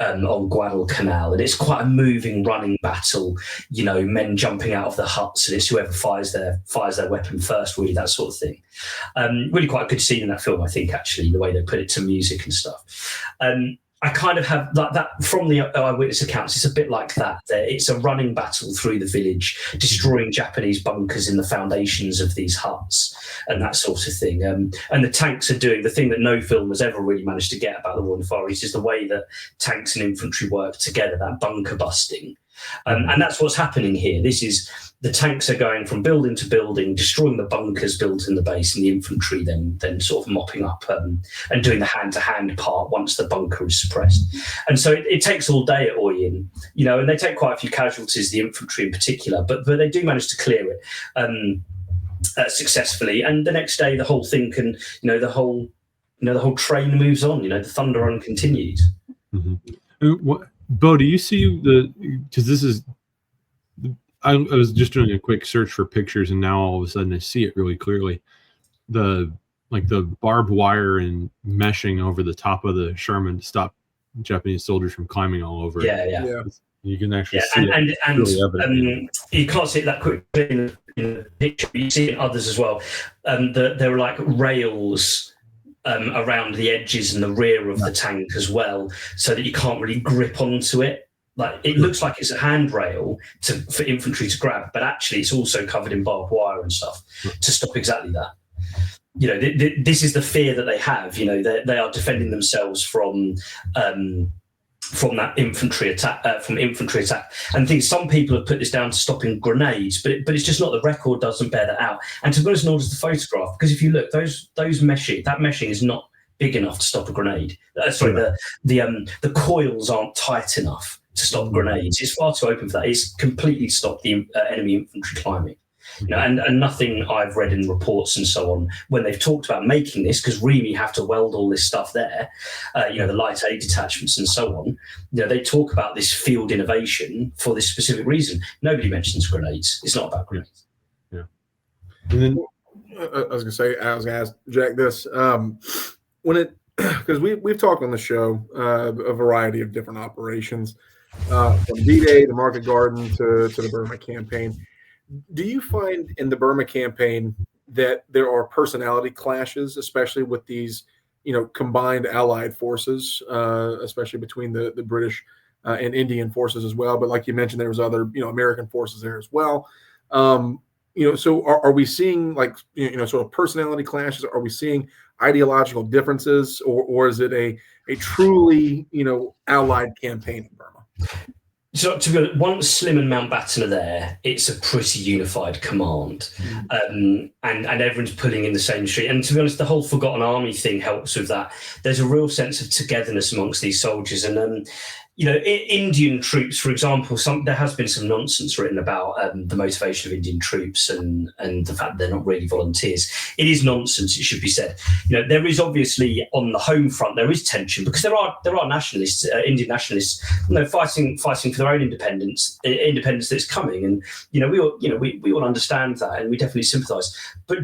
on Guadalcanal, and it's quite a moving running battle, men jumping out of the huts, and it's whoever fires their weapon first, really, that sort of thing. Really quite a good scene in that film, I think, actually, the way they put it to music and stuff. I kind of have like that from the eyewitness accounts. It's a bit like that. It's a running battle through the village, destroying Japanese bunkers in the foundations of these huts and that sort of thing. And the tanks are doing the thing that no film has ever really managed to get about the war in the Far East, is the way that tanks and infantry work together, that bunker busting. And that's what's happening here. This is, the tanks are going from building to building, destroying the bunkers built in the base, and the infantry then sort of mopping up and doing the hand-to-hand part once the bunker is suppressed. And so it takes all day at Oyin, and they take quite a few casualties, the infantry in particular, but they do manage to clear it successfully. And the next day, the whole thing can, the whole train moves on. The Thunder Run continues. Mm-hmm. Bo, do you see because this is, I was just doing a quick search for pictures, and now all of a sudden I see it really clearly. The barbed wire and meshing over the top of the Sherman to stop Japanese soldiers from climbing all over it. Yeah. You can actually see it. And really you can't see it that quickly in the picture. You see it in others as well. There are like rails around the edges and the rear of the tank as well, so that you can't really grip onto it. Like, it looks like it's a handrail for infantry to grab, but actually it's also covered in barbed wire and stuff to stop exactly that. This is the fear that they have. They are defending themselves from that infantry attack, and things. Some people have put this down to stopping grenades, but it's just not. The record doesn't bear that out. And to be honest, nor does the photograph, because if you look, that meshing is not big enough to stop a grenade. The coils aren't tight enough to stop grenades. It's far too open for that. It's completely stopped the enemy infantry climbing. And nothing I've read in reports and so on, when they've talked about making this, because WWII have to weld all this stuff there, the light aid detachments and so on, they talk about this field innovation for this specific reason. Nobody mentions grenades. It's not about grenades. Yeah. And then I was going to ask Jack this. Because we've talked on the show a variety of different operations, from D-Day, the Market Garden, to the Burma campaign. Do you find in the Burma campaign that there are personality clashes, especially with these, combined allied forces, especially between the British and Indian forces as well? But like you mentioned, there was other, American forces there as well. So are we seeing sort of personality clashes? Are we seeing ideological differences, or is it a truly, allied campaign in Burma? So to be honest, once Slim and Mountbatten are there, it's a pretty unified command, and everyone's pulling in the same street. And to be honest, the whole Forgotten Army thing helps with that. There's a real sense of togetherness amongst these soldiers, and Indian troops, for example, there has been some nonsense written about the motivation of Indian troops and the fact that they're not really volunteers. It is nonsense, it should be said. There is obviously on the home front there is tension because there are nationalists, Indian nationalists, fighting for their own independence that's coming, and we all understand that, and we definitely sympathise. But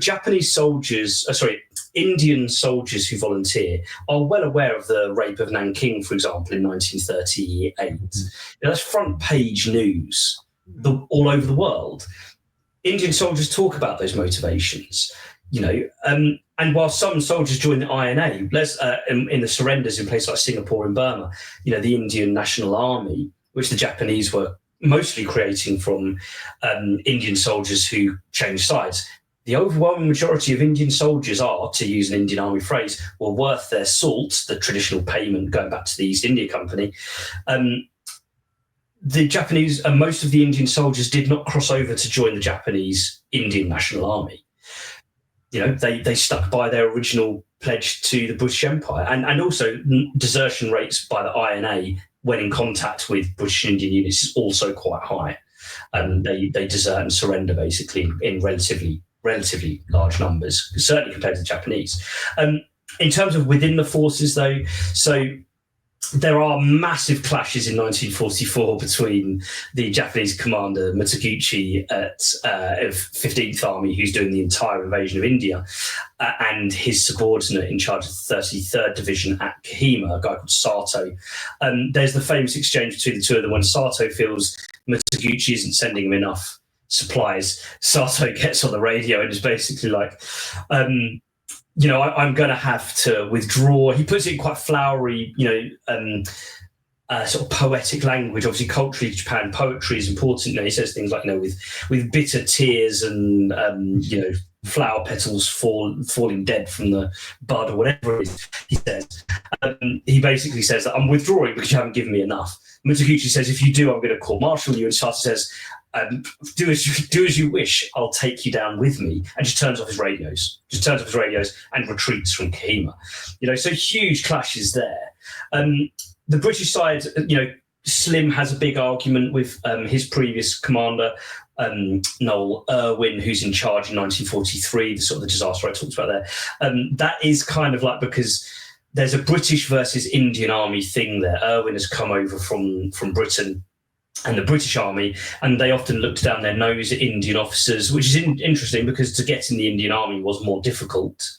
Indian soldiers who volunteer are well aware of the rape of Nanking, for example, in 1938. That's front page news all over the world. Indian soldiers talk about those motivations, and while some soldiers join the INA, in the surrenders in places like Singapore and Burma, the Indian National Army, which the Japanese were mostly creating from Indian soldiers who changed sides. The overwhelming majority of Indian soldiers are, to use an Indian Army phrase, were worth their salt, the traditional payment going back to the East India Company. The Japanese and most of the Indian soldiers did not cross over to join the Japanese Indian National Army. They stuck by their original pledge to the British Empire, and also desertion rates by the INA when in contact with British Indian units is also quite high. They desert and surrender basically in relatively large numbers, certainly compared to the Japanese. In terms of within the forces, though, so there are massive clashes in 1944 between the Japanese commander Mitaguchi at 15th Army, who's doing the entire invasion of India, and his subordinate in charge of the 33rd Division at Kohima, a guy called Sato. There's the famous exchange between the two of them when Sato feels Mitaguchi isn't sending him enough supplies. Sato gets on the radio and is basically like, I'm going to have to withdraw. He puts it in quite flowery, sort of poetic language. Obviously, culturally, Japan poetry is important. He says things like, with bitter tears and flower petals falling dead from the bud or whatever it is. He says. He basically says that I'm withdrawing because you haven't given me enough. Mitaguchi says, if you do, I'm going to court-martial you. And Sato says, do as you wish. I'll take you down with me, and just turns off his radios. And retreats from Kohima. So huge clashes there. The British side, Slim has a big argument with his previous commander, Noel Irwin, who's in charge in 1943. The sort of the disaster I talked about there. That is kind of like because there's a British versus Indian Army thing there. Irwin has come over from Britain and the British Army, and they often looked down their nose at Indian officers, which is interesting because to get in the Indian Army was more difficult.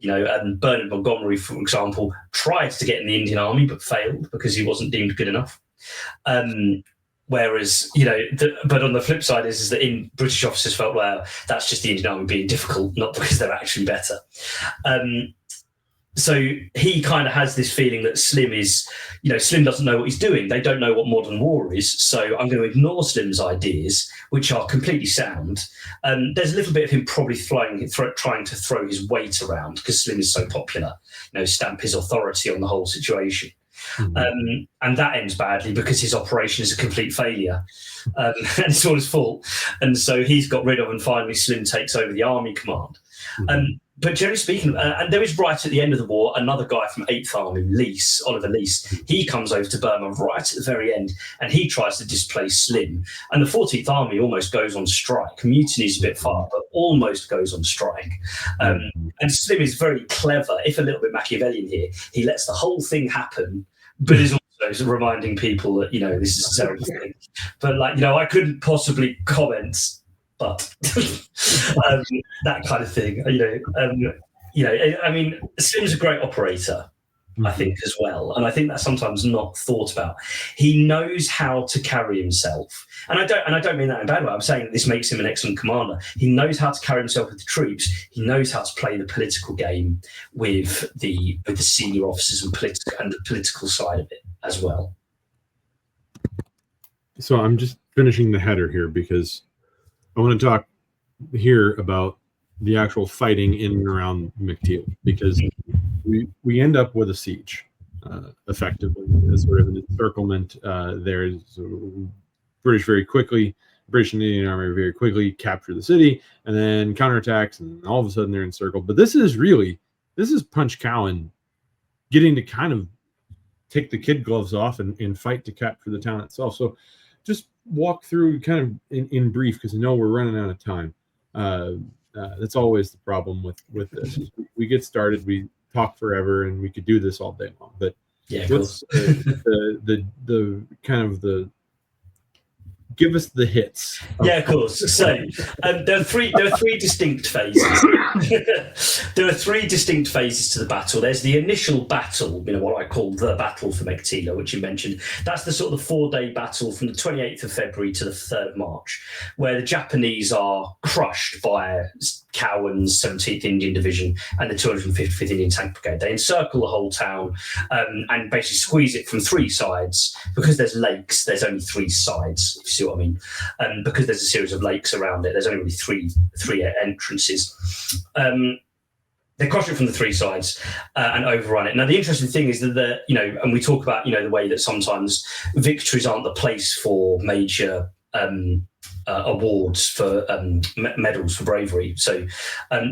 Bernard Montgomery, for example, tried to get in the Indian Army but failed because he wasn't deemed good enough. Whereas, but on the flip side is that British officers felt, well, that's just the Indian Army being difficult, not because they're actually better. So he kind of has this feeling that Slim is, Slim doesn't know what he's doing. They don't know what modern war is. So I'm going to ignore Slim's ideas, which are completely sound. There's a little bit of him probably trying to throw his weight around because Slim is so popular, stamp his authority on the whole situation. Mm-hmm. And that ends badly because his operation is a complete failure. And it's all his fault. And so he's got rid of, and finally Slim takes over the army command. Mm-hmm. But generally speaking, and there is right at the end of the war, another guy from 8th Army, Oliver Leese, he comes over to Burma right at the very end, and he tries to displace Slim. And the 14th Army almost goes on strike. Mutiny is a bit far, but almost goes on strike. And Slim is very clever, if a little bit Machiavellian here. He lets the whole thing happen, but is also reminding people that, this is a terrible thing. But I couldn't possibly comment, but that kind of thing, I mean, Slim's a great operator. I think, as well. And I think that's sometimes not thought about. He knows how to carry himself. And I don't mean that in a bad way. I'm saying that this makes him an excellent commander. He knows how to carry himself with the troops. He knows how to play the political game with the senior officers and the political side of it as well. So I'm just finishing the header here because I want to talk here about the actual fighting in and around Meiktila, because we end up with a siege, effectively, as sort of an encirclement. There's British and Indian army very quickly capture the city, and then counterattacks, and all of a sudden they're encircled. But this is Punch Cowan getting to kind of take the kid gloves off and fight to capture the town itself. So just walk through kind of in brief, because I know we're running out of time. That's always the problem with this. We get started, we talk forever, and we could do this all day long. But yeah, what's the kind of the give us the hits? Yeah, of course. So there are three distinct phases. There are three distinct phases to the battle. There's the initial battle, what I call the battle for Meiktila, which you mentioned. That's the sort of 4-day battle from the 28th of February to the 3rd of March, where the Japanese are crushed by Cowan's 17th Indian Division and the 255th Indian Tank Brigade. They encircle the whole town and basically squeeze it from three sides. Because there's lakes, there's only three sides, if you see what I mean. Because there's a series of lakes around it, there's only really three entrances. They crush it from the three sides and overrun it. Now, the interesting thing is that and we talk about the way that sometimes victories aren't the place for major awards for medals for bravery. So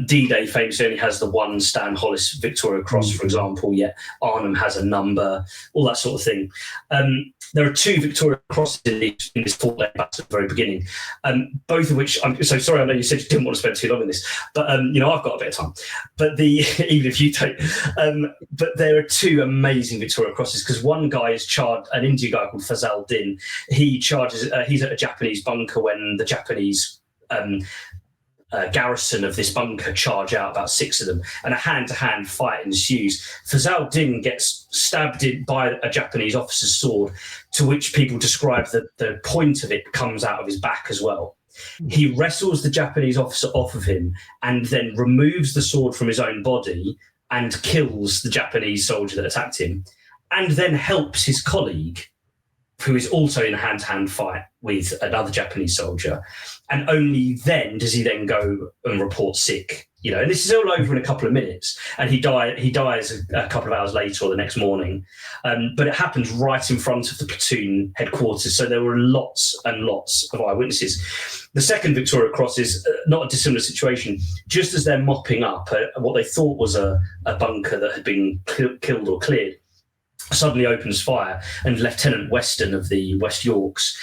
D-Day famously only has the one Stan Hollis Victoria Cross, for example, yet Arnhem has a number, all that sort of thing. There are two Victoria Crosses in this 4-day battle at the very beginning, both of which, I'm so sorry, I know you said you didn't want to spend too long in this, but I've got a bit of time. But even if you don't, but there are two amazing Victoria Crosses, because one guy is charged, an Indian guy called Fazal Din. He charges, he's at a Japanese bunker when the Japanese garrison of this bunker charge out, about 6 of them, and a hand-to-hand fight ensues. Fazal Din gets stabbed by a Japanese officer's sword, to which people describe that the point of it comes out of his back as well. He wrestles the Japanese officer off of him and then removes the sword from his own body and kills the Japanese soldier that attacked him, and then helps his colleague, who is also in a hand-to-hand fight with another Japanese soldier. And only then does he then go and report sick. And this is all over in a couple of minutes. And he dies a couple of hours later or the next morning. But it happens right in front of the platoon headquarters. So there were lots and lots of eyewitnesses. The second Victoria Cross is not a dissimilar situation. Just as they're mopping up what they thought was a bunker that had been killed or cleared, suddenly opens fire, and Lieutenant Weston of the West Yorks,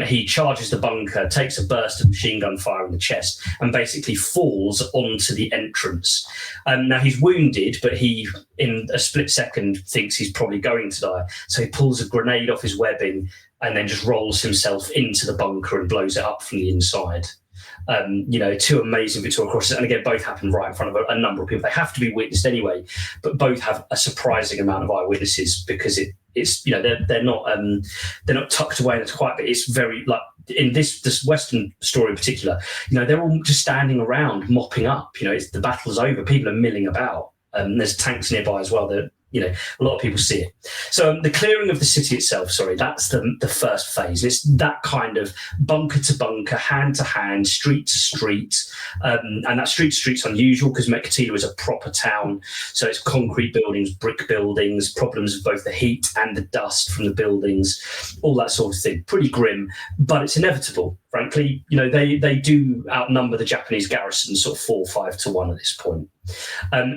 he charges the bunker, takes a burst of machine gun fire in the chest, and basically falls onto the entrance. Now, he's wounded, but he, in a split second, thinks he's probably going to die. So he pulls a grenade off his webbing and then just rolls himself into the bunker and blows it up from the inside. Two amazing Victoria Crosses, and again, both happen right in front of a number of people. They have to be witnessed anyway, but both have a surprising amount of eyewitnesses, because it's they're not tucked away in a quiet bit. It's very, like in this Western story in particular, they're all just standing around mopping up. The battle's over, people are milling about, there's tanks nearby as well. That a lot of people see it. So the clearing of the city itself, that's the first phase. It's that kind of bunker to bunker, hand to hand, street to street. And that street to street's unusual because Meiktila is a proper town. So it's concrete buildings, brick buildings, problems of both the heat and the dust from the buildings, all that sort of thing. Pretty grim, but it's inevitable. Frankly, they do outnumber the Japanese garrison sort of 4 or 5 to 1 at this point.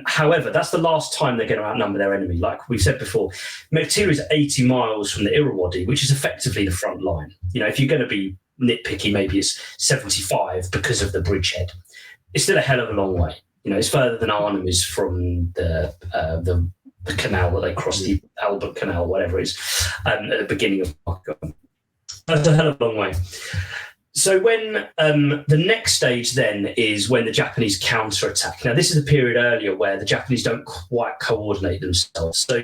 However, that's the last time they're going to outnumber their enemy. Like we've said before, Meiktila is 80 miles from the Irrawaddy, which is effectively the front line. If you're going to be nitpicky, maybe it's 75 because of the bridgehead. It's still a hell of a long way. It's further than Arnhem is from the canal that they cross, the Albert Canal, whatever it is, at the beginning of Marco. That's a hell of a long way. So when the next stage then is when the Japanese counterattack. Now, this is a period earlier where the Japanese don't quite coordinate themselves. So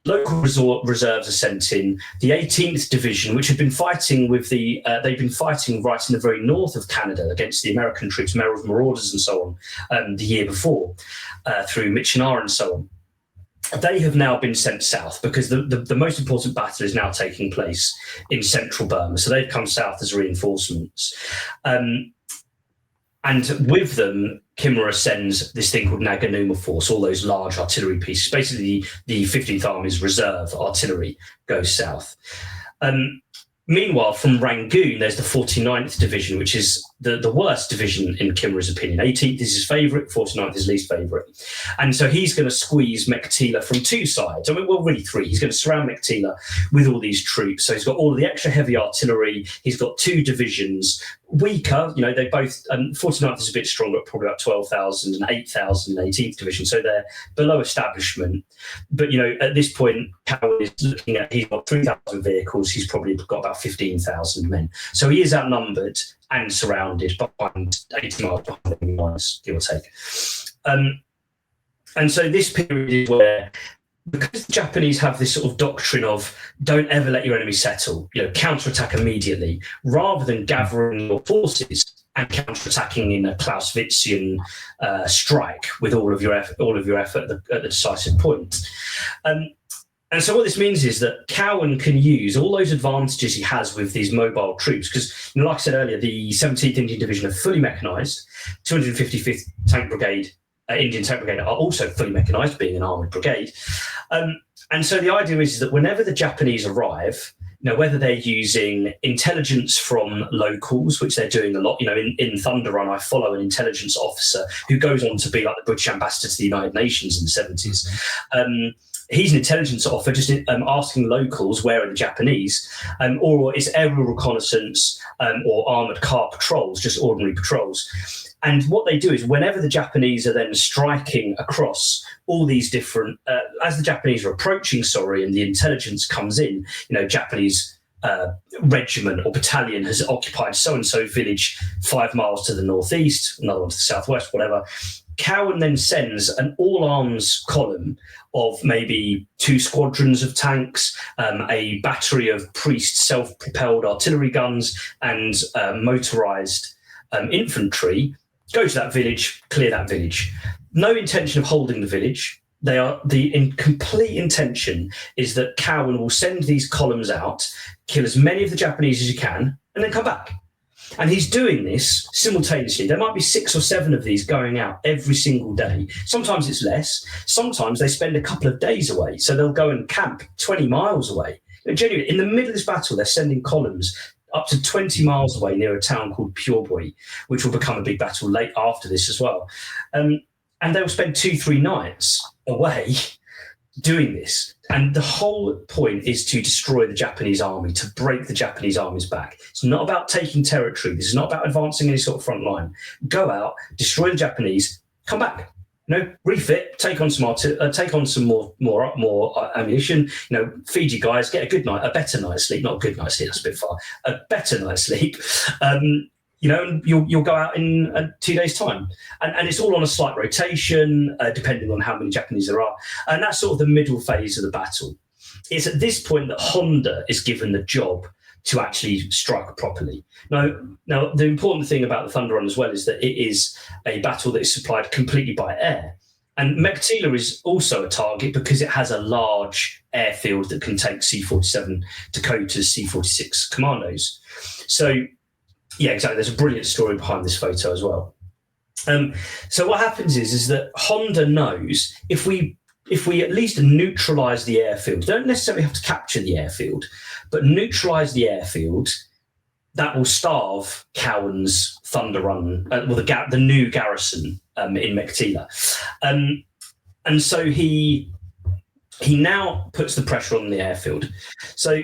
local reserves are sent in. The 18th Division, which had been fighting with they've been fighting right in the very north of Canada against the American troops, Merrill's Marauders and so on, the year before, through Michinara and so on. They have now been sent south because the most important battle is now taking place in central Burma. So they've come south as reinforcements. And with them, Kimura sends this thing called Naganuma Force, all those large artillery pieces. Basically, the 15th Army's reserve artillery goes south. Meanwhile, from Rangoon, there's the 49th Division, which is the worst division in Kimura's opinion. 18th is his favourite, 49th is least favourite. And so he's going to squeeze Meiktila from two sides. I mean, well, really three. He's going to surround Meiktila with all these troops. So he's got all of the extra heavy artillery. He's got two divisions. Weaker, they both, 49th is a bit stronger, probably about 12,000 and 8,000 in 18th Division. So they're below establishment. But, at this point, Cowan is looking at, he's got 3,000 vehicles. He's probably got about 15,000 men. So he is outnumbered and surrounded behind 80 miles behind the lines, give or take. And so this period is where, because the Japanese have this sort of doctrine of don't ever let your enemy settle, counterattack immediately, rather than gathering your forces and counterattacking in a Clausewitzian strike with all of your effort at the decisive point. And so what this means is that Cowan can use all those advantages he has with these mobile troops, because, like I said earlier, the 17th Indian Division are fully mechanised, 255th Tank Brigade, Indian Tank Brigade are also fully mechanised, being an armoured brigade. And so the idea is that whenever the Japanese arrive, whether they're using intelligence from locals, which they're doing a lot, in Thunder Run, I follow an intelligence officer who goes on to be like the British ambassador to the United Nations in the 70s. He's an intelligence officer, just asking locals where are the Japanese, or it's aerial reconnaissance or armoured car patrols, just ordinary patrols. And what they do is whenever the Japanese are then striking across all these different, as the Japanese are approaching, and the intelligence comes in, Japanese regiment or battalion has occupied so-and-so village 5 miles to the northeast, another one to the southwest, whatever. Cowan then sends an all-arms column of maybe 2 squadrons of tanks, a battery of Priest self-propelled artillery guns, and motorised infantry, go to that village, clear that village. No intention of holding the village. Complete intention is that Cowan will send these columns out, kill as many of the Japanese as he can, and then come back. And he's doing this simultaneously. There might be 6 or 7 of these going out every single day. Sometimes it's less. Sometimes they spend a couple of days away. So they'll go and camp 20 miles away. Genuinely, in the middle of this battle, they're sending columns up to 20 miles away near a town called Pureboy, which will become a big battle late after this as well. And they'll spend 2-3 nights away doing this. And the whole point is to destroy the Japanese army, to break the Japanese army's back. It's not about taking territory. This is not about advancing any sort of front line. Go out, destroy the Japanese, come back. Refit, take on some more ammunition. Feed you guys, get a better night's sleep. Not a good night's sleep, that's a bit far. A better night's sleep. And you'll go out in 2 days' time, and it's all on a slight rotation, depending on how many Japanese there are. And that's sort of the middle phase of the battle. It's at this point that Honda is given the job to actually strike properly. Now, the important thing about the Thunder Run as well is that it is a battle that is supplied completely by air. And Meiktila is also a target because it has a large airfield that can take C-47 Dakotas, C-46 Commandos. So, yeah, exactly. There's a brilliant story behind this photo as well. So what happens is that Honda knows if we at least neutralise the airfield, don't necessarily have to capture the airfield, but neutralise the airfield, that will starve Cowan's Thunder Run, the new garrison in Meiktila. And so he now puts the pressure on the airfield. So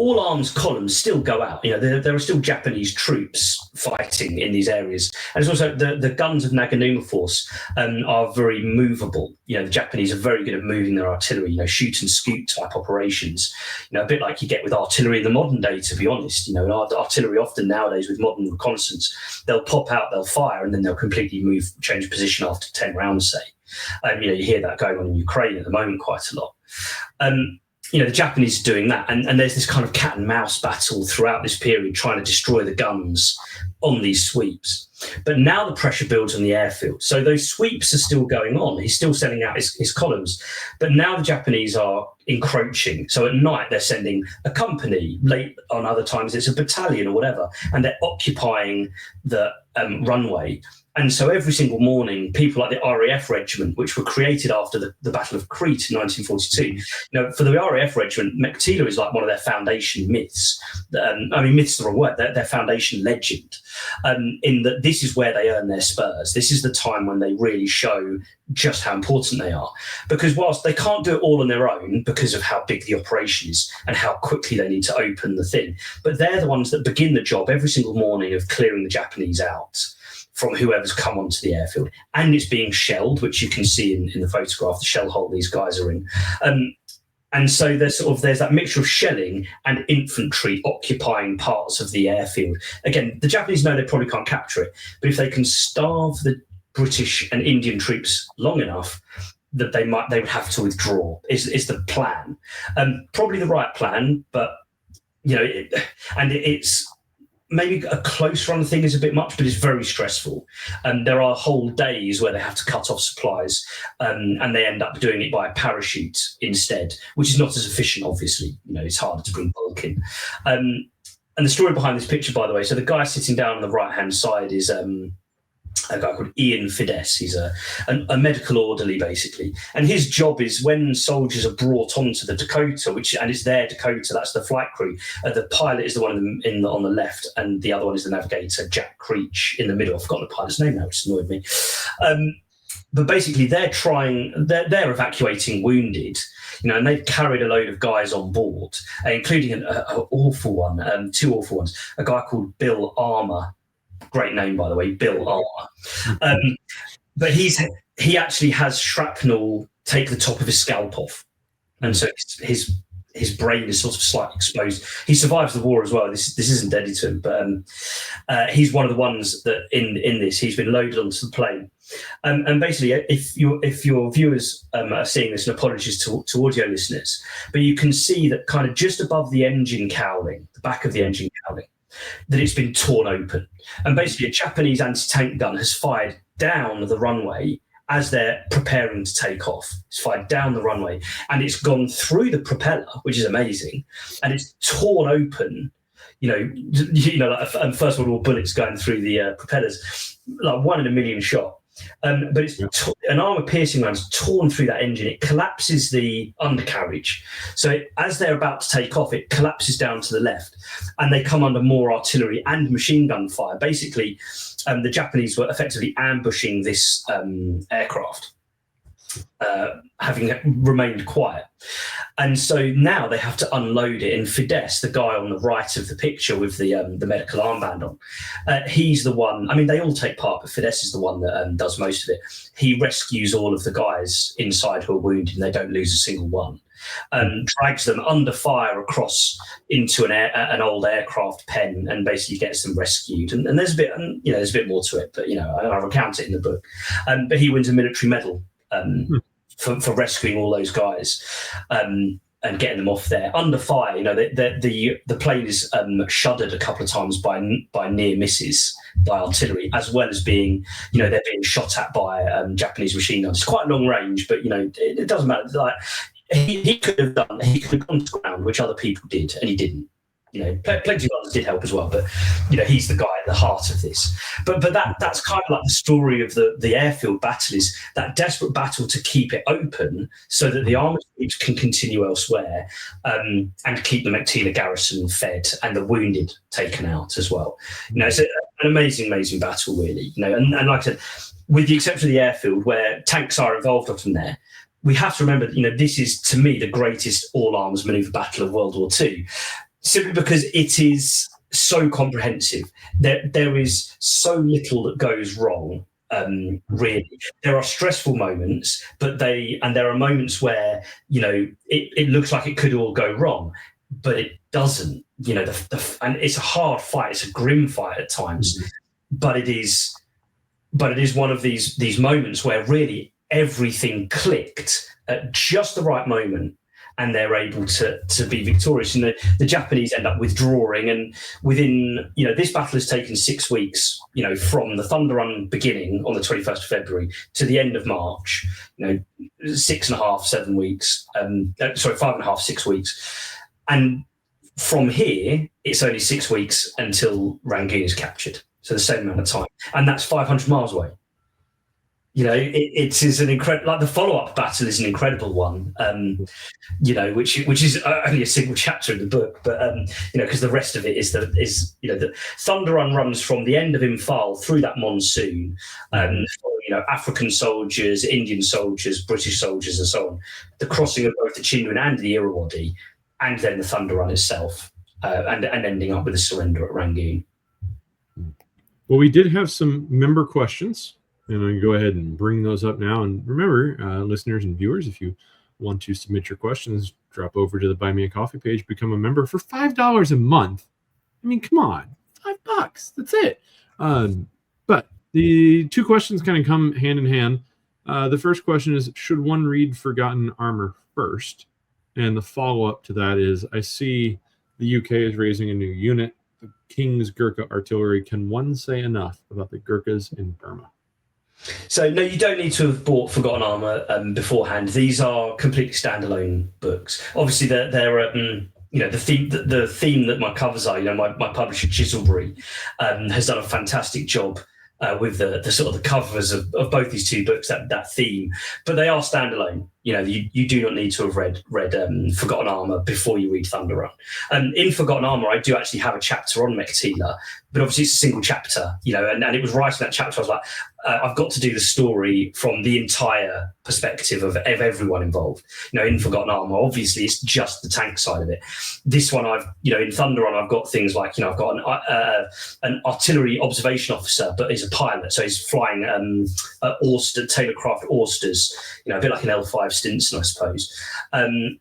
all arms columns still go out. There are still Japanese troops fighting in these areas. And it's also the guns of Naganuma Force are very movable. The Japanese are very good at moving their artillery, shoot and scoot type operations, a bit like you get with artillery in the modern day, to be honest. Artillery often nowadays with modern reconnaissance, they'll pop out, they'll fire, and then they'll completely change position after 10 rounds, say. You hear that going on in Ukraine at the moment quite a lot. The Japanese are doing that, and there's this kind of cat and mouse battle throughout this period trying to destroy the guns on these sweeps. But now the pressure builds on the airfield. So those sweeps are still going on. He's still sending out his columns. But now the Japanese are encroaching. So at night, they're sending a company. Late on other times, it's a battalion or whatever. And they're occupying the runway. And so every single morning, people like the RAF regiment, which were created after the Battle of Crete in 1942, for the RAF regiment, Meiktila is like one of their foundation myths. Myth's the wrong word, their foundation legend, in that this is where they earn their spurs. This is the time when they really show just how important they are. Because whilst they can't do it all on their own because of how big the operation is and how quickly they need to open the thing, but they're the ones that begin the job every single morning of clearing the Japanese out from whoever's come onto the airfield. And it's being shelled, which you can see in the photograph, the shell hole these guys are in. And so there's that mixture of shelling and infantry occupying parts of the airfield. Again, the Japanese know they probably can't capture it, but if they can starve the British and Indian troops long enough, that they would have to withdraw is the plan. Probably the right plan, but it's maybe a close run thing is a bit much, but it's very stressful. There are whole days where they have to cut off supplies, and they end up doing it by a parachute instead, which is not as efficient, obviously. It's harder to bring bulk in. And the story behind this picture, by the way, so the guy sitting down on the right-hand side is a guy called Ian Fides. He's a medical orderly, basically. And his job is when soldiers are brought onto the Dakota, and it's their Dakota, that's the flight crew. The pilot is the one on the left, and the other one is the navigator, Jack Creech, in the middle. I've forgotten the pilot's name now, which annoyed me. But basically, they're evacuating wounded, and they've carried a load of guys on board, including an awful one, two awful ones. A guy called Bill Armour. Great name, by the way, Bill Armour. But he actually has shrapnel take the top of his scalp off, and so his brain is sort of slightly exposed. He survives the war as well. This isn't deadly to him, but he's one of the ones that in this he's been loaded onto the plane. And basically, if your viewers are seeing this, and apologies to audio listeners, but you can see that kind of just above the engine cowling, the back of the engine cowling, that it's been torn open. And basically a Japanese anti-tank gun has fired down the runway as they're preparing to take off. It's fired down the runway and it's gone through the propeller, which is amazing, and it's torn open, like First World War bullets going through the propellers, like 1 in a million shot. But it's an armor-piercing round's torn through that engine. It collapses the undercarriage. So as they're about to take off, it collapses down to the left, and they come under more artillery and machine gun fire. Basically, the Japanese were effectively ambushing this aircraft, having remained quiet. And so now they have to unload it. And Fides, the guy on the right of the picture with the medical armband on, he's the one. I mean, they all take part, but Fides is the one that does most of it. He rescues all of the guys inside who are wounded, and they don't lose a single one. Drags them under fire across into an old aircraft pen, and basically gets them rescued. And there's a bit, there's a bit more to it, but I recount it in the book. But he wins a military medal for rescuing all those guys and getting them off there under fire. The plane is shuddered a couple of times by near misses by artillery, as well as being, they're being shot at by Japanese machine guns. It's quite long range, but it doesn't matter. Like he could have gone to ground, which other people did, and he didn't. Plenty of others did help as well, but he's the guy at the heart of this. But that's kind of like the story of the airfield battle, is that desperate battle to keep it open so that the armoured troops can continue elsewhere, and keep the Meiktila garrison fed and the wounded taken out as well. It's an amazing battle, really. And like I said, with the exception of the airfield where tanks are involved often there, we have to remember that this is, to me, the greatest all-arms manoeuvre battle of World War II. simply because it is so comprehensive. There is so little that goes wrong. Really, there are stressful moments, but there are moments where it looks like it could all go wrong, but it doesn't. And it's a hard fight. It's a grim fight at times, but it is one of these moments where really everything clicked at just the right moment, and they're able to be victorious. And the Japanese end up withdrawing, and within, this battle has taken 6 weeks, from the Thunder Run beginning on the 21st of February to the end of March, 6.5, 7 weeks, 5.5, 6 weeks. And from here, it's only 6 weeks until Rangoon is captured. So the same amount of time. And that's 500 miles away. It is an incredible, like the follow-up battle is an incredible one, which is only a single chapter in the book, but because the rest of it is the Thunder Run runs from the end of Imphal through that monsoon, African soldiers, Indian soldiers, British soldiers, and so on, the crossing of both the Chinwin and the Irrawaddy, and then the Thunder Run itself, and ending up with a surrender at Rangoon. Well, we did have some member questions. And I'm going to go ahead and bring those up now. And remember, listeners and viewers, if you want to submit your questions, drop over to the Buy Me a Coffee page, become a member for $5 a month. I mean, come on, $5. That's it. But the two questions kind of come hand in hand. The first question is, should one read Forgotten Armour first? And the follow-up to that is, I see the UK is raising a new unit, the King's Gurkha Artillery. Can one say enough about the Gurkhas in Burma? So no, you don't need to have bought Forgotten Armour beforehand. These are completely standalone books. Obviously, they're the theme that my covers are. My publisher Chiselbury has done a fantastic job with the sort of the covers of both these two books. That theme, but they are standalone. You do not need to have read Forgotten Armour before you read Thunder Run. In Forgotten Armour, I do actually have a chapter on Meiktila, but obviously it's a single chapter, and it was writing that chapter, I was like, I've got to do the story from the entire perspective of everyone involved. In Forgotten Armour, obviously it's just the tank side of it. This one, in Thunder Run, I've got things like, I've got an artillery observation officer, but he's a pilot, so he's flying Taylor-craft Austers, a bit like an L5 Stinson, I suppose. And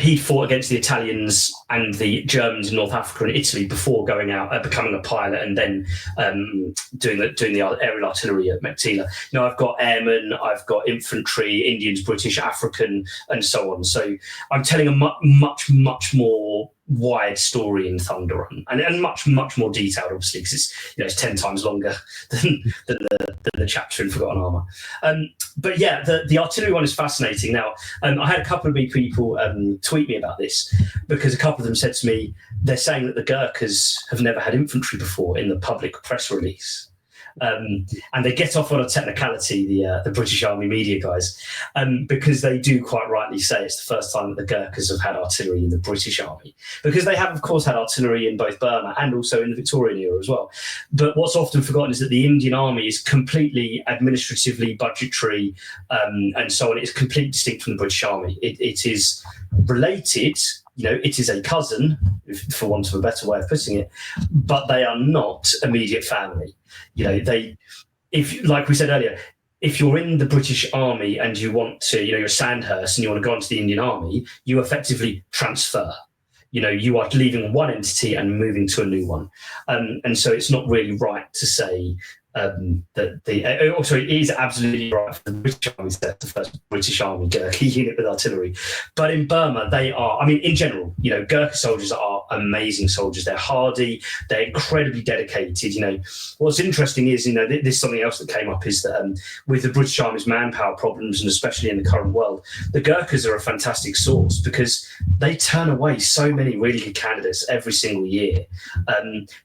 he fought against the Italians and the Germans in North Africa and Italy before going out, becoming a pilot, and then doing the aerial artillery at Meiktila. I've got airmen, I've got infantry, Indians, British, African, and so on. So I'm telling a much more wide story in Thunder Run, and much more detailed, obviously, because it's 10 times longer than the chapter in Forgotten Armour. But yeah, the artillery one is fascinating. Now, I had a couple of people tweet me about this, because a couple of them said to me, they're saying that the Gurkhas have never had infantry before in the public press release. And they get off on a technicality, the British Army media guys, because they do quite rightly say it's the first time that the Gurkhas have had artillery in the British Army, because they have, of course, had artillery in both Burma and also in the Victorian era as well. But what's often forgotten is that the Indian Army is completely administratively, budgetary, and so on. It's completely distinct from the British Army. It is related. It is a cousin, for want of a better way of putting it, but they are not immediate family. Like we said earlier, if you're in the British Army and you want to, you're Sandhurst and you want to go into the Indian Army, you effectively transfer. You are leaving one entity and moving to a new one. And so it's not really right to say that it is absolutely right for the British Army to set the first British Army Gurkha unit with artillery. But in Burma, they are, in general, Gurkha soldiers are amazing soldiers. They're hardy, they're incredibly dedicated. What's interesting is, this is something else that came up, is that with the British Army's manpower problems, and especially in the current world, the Gurkhas are a fantastic source, because they turn away so many really good candidates every single year,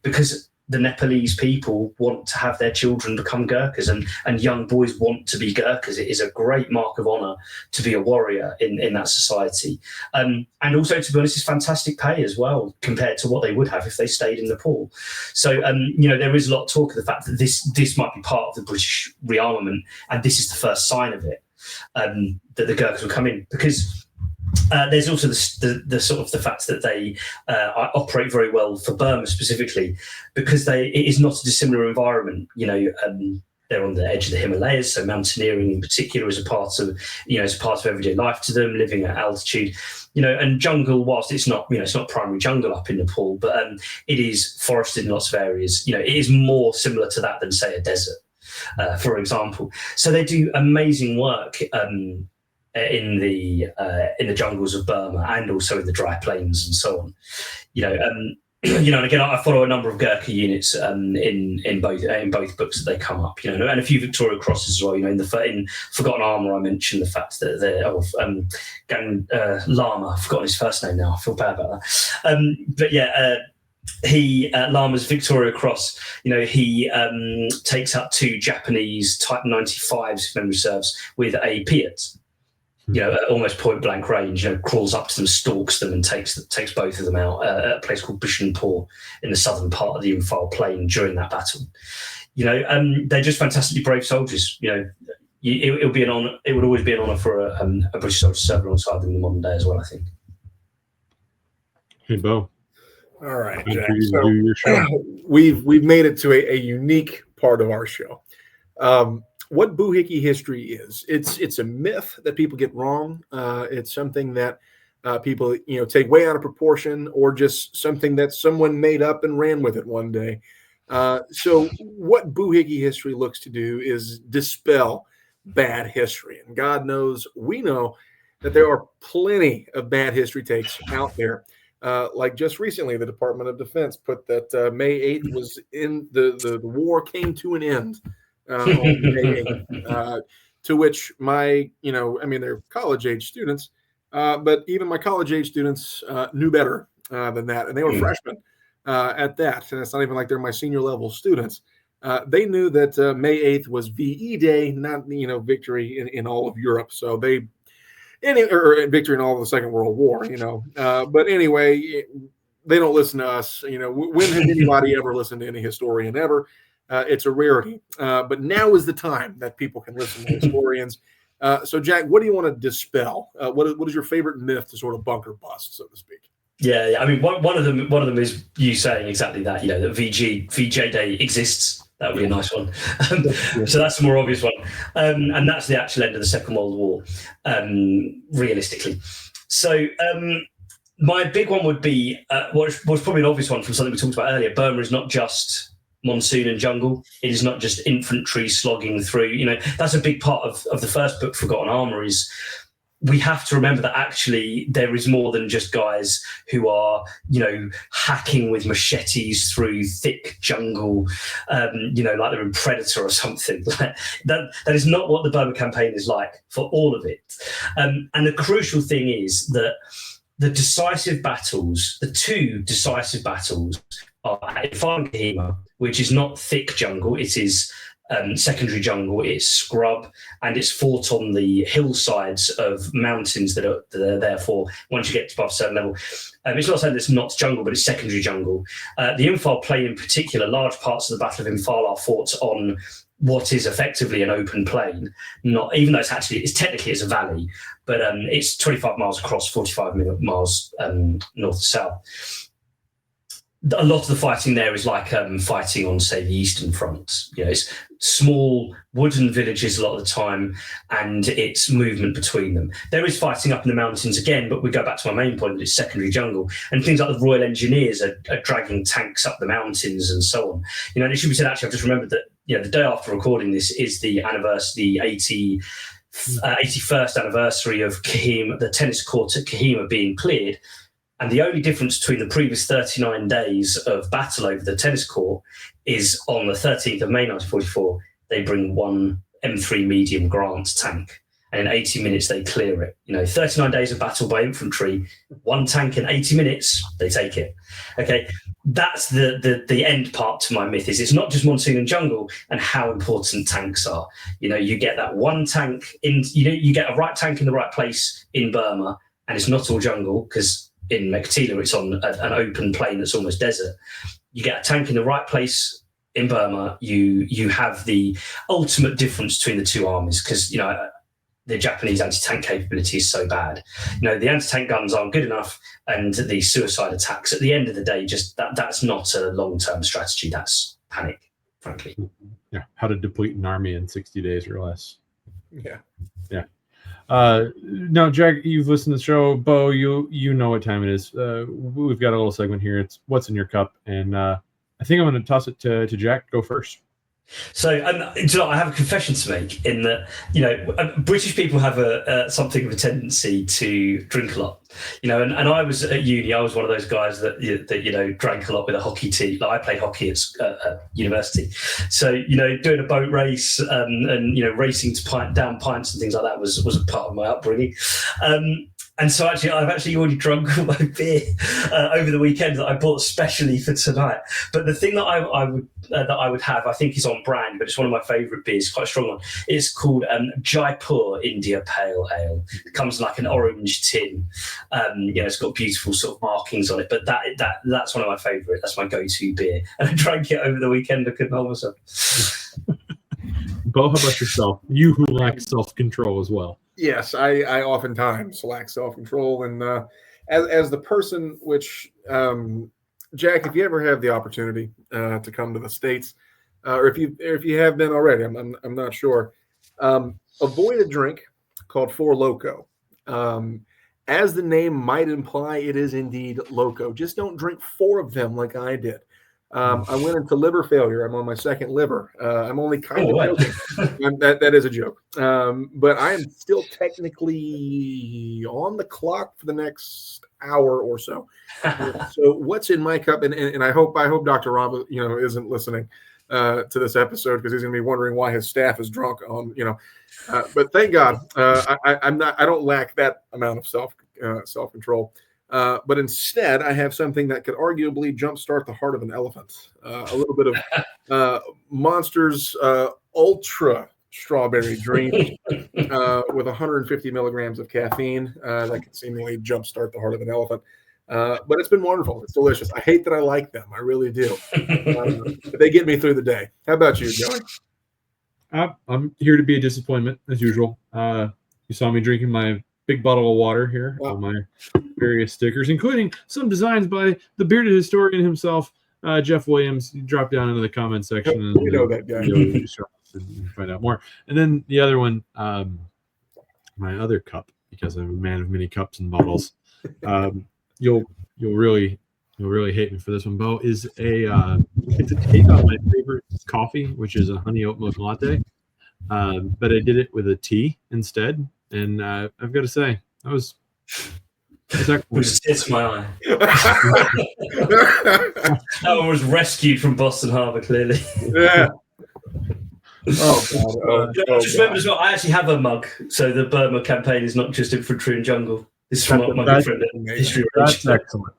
because the Nepalese people want to have their children become Gurkhas, and young boys want to be Gurkhas. It is a great mark of honour to be a warrior in that society. And also, to be honest, it's fantastic pay as well, compared to what they would have if they stayed in Nepal. So, there is a lot of talk of the fact that this might be part of the British rearmament, and this is the first sign of it, that the Gurkhas will come in. Because there's also the sort of the fact that they operate very well for Burma specifically, because it is not a dissimilar environment. They're on the edge of the Himalayas, so mountaineering in particular is a part of everyday life to them, living at altitude. And jungle, whilst it's not primary jungle up in Nepal, but it is forested in lots of areas. It is more similar to that than, say, a desert, for example. So they do amazing work in the jungles of Burma, and also in the dry plains and so on. And again, I follow a number of Gurkha units in both books that they come up. And a few Victoria Crosses as well. In Forgotten Armour, I mentioned the fact that Gang Lama. I've forgotten his first name now. I feel bad about that. Lama's Victoria Cross. He takes out 2 Japanese Type 95s, if memory serves, with a Piat. At almost point blank range, crawls up to them, stalks them, and takes both of them out at a place called Bishanpur in the southern part of the Imphal Plain during that battle. They're just fantastically brave soldiers. It would be an honor. It would always be an honor for a British soldier to serve alongside them in the modern day as well, I think. Hey, Bo. All right, Jack. So we've made it to a unique part of our show. What Boohickey history is? It's a myth that people get wrong. It's something that people take way out of proportion, or just something that someone made up and ran with it one day. So what Boohickey history looks to do is dispel bad history. And God knows, we know that there are plenty of bad history takes out there. Like just recently, the Department of Defense put that May 8th was in the war came to an end. On May 8th, to which they're college-age students, but even my college-age students knew better than that, and they were freshmen at that, and it's not even like they're my senior-level students. They knew that May 8th was VE Day, not victory in all of Europe. So victory in all of the Second World War. But anyway, they don't listen to us. When has anybody ever listened to any historian ever? It's a rarity, but now is the time that people can listen to historians. So, Jack, what do you want to dispel? What is your favorite myth to sort of bunker bust, so to speak? Yeah. I mean, one of them is you saying exactly that. That VJ Day exists. That would be a nice one. So that's the more obvious one, and that's the actual end of the Second World War, realistically. So. My big one would be what was probably an obvious one from something we talked about earlier. Burma is not just monsoon and jungle. It is not just infantry slogging through. That's a big part of the first book, Forgotten Armour, is we have to remember that actually there is more than just guys who are, hacking with machetes through thick jungle, like they're in Predator or something. That is not what the Burma campaign is like for all of it. And the crucial thing is that the two decisive battles are at Imphal and Kohima, which is not thick jungle. It is secondary jungle. It's scrub, and it's fought on the hillsides of mountains that are therefore, once you get above a certain level, it's not saying it's not jungle, but it's secondary jungle. The Imphal Plain in particular, large parts of the Battle of Imphal are fought on what is effectively an open plain, not even though it's technically a valley, but it's 25 miles across, 45 miles north to south. A lot of the fighting there is like fighting on, say, the Eastern Front. It's small wooden villages a lot of the time, and it's movement between them. There is fighting up in the mountains again, but we go back to my main point that it's secondary jungle, and things like the Royal Engineers are dragging tanks up the mountains and so on. And it should be said, actually, I've just remembered that the day after recording this is the anniversary, the 81st anniversary of Kohima, the tennis court at Kohima being cleared. And the only difference between the previous 39 days of battle over the tennis court is on the 13th of May 1944, they bring one M3 medium Grant tank. And in 80 minutes, they clear it. 39 days of battle by infantry, one tank in 80 minutes, they take it. Okay, that's the end part to my myth. Is it's not just monsoon and jungle and how important tanks are. You get that one tank in, you get a right tank in the right place in Burma, and it's not all jungle, because in Meiktila, it's on an open plain that's almost desert. You get a tank in the right place in Burma, you have the ultimate difference between the two armies, because, the the Japanese anti-tank capability is so bad. The anti-tank guns aren't good enough, and the suicide attacks, at the end of the day, just that's not a long-term strategy. That's panic, frankly. Yeah, how to deplete an army in 60 days or less. Yeah. Now, Jack, you've listened to the show. Bo, you know what time it is. We've got a little segment here. It's What's in Your Cup, and I think I'm going to toss it to Jack. Go first. So, I have a confession to make in that, British people have something of a tendency to drink a lot, and I was at uni, I was one of those guys that drank a lot with a hockey team. Like, I played hockey at university. So, doing a boat race and racing to down pints and things like that was a part of my upbringing. And so I've already drunk all my beer over the weekend that I bought specially for tonight. But the thing that I would have, I think, is on brand, but it's one of my favourite beers, quite a strong one. It's called Jaipur India Pale Ale. It comes in like an orange tin. It's got beautiful sort of markings on it. But that's one of my favourite. That's my go-to beer. And I drank it over the weekend. I couldn't hold myself. Bo, how about yourself? You who lack self-control as well. Yes, I oftentimes lack self-control, and as the person which, Jack, if you ever have the opportunity to come to the States, or if you have been already, I'm not sure, avoid a drink called Four Loko. As the name might imply, it is indeed loco. Just don't drink 4 of them like I did. I went into liver failure. I'm on my second liver. I'm only kind of joking. That is a joke. But I am still technically on the clock for the next hour or so. So what's in my cup? And I hope Dr. Rob, isn't listening to this episode, because he's going to be wondering why his staff is drunk on, but thank God I don't lack that amount of self-control. But instead, I have something that could arguably jumpstart the heart of an elephant. A little bit of Monster's Ultra Strawberry Dream with 150 milligrams of caffeine that could seemingly jumpstart the heart of an elephant. But it's been wonderful. It's delicious. I hate that I like them. I really do. But they get me through the day. How about you, Joey? I'm here to be a disappointment, as usual. You saw me drinking my big bottle of water here, all my various stickers, including some designs by the bearded historian himself, Jeff Williams. You drop down into the comment section and that guy. And find out more. And then the other one, my other cup, because I'm a man of many cups and bottles. You'll really hate me for this one, Bo. It's a take on my favorite coffee, which is a honey oat milk latte. But I did it with a tea instead. And I've got to say, that was excellent. It's my eye. That one was rescued from Boston Harbor, clearly. Yeah. Just remember as well, I actually have a mug. So the Burma campaign is not just infantry and jungle. It's from my good friend at History. That's excellent.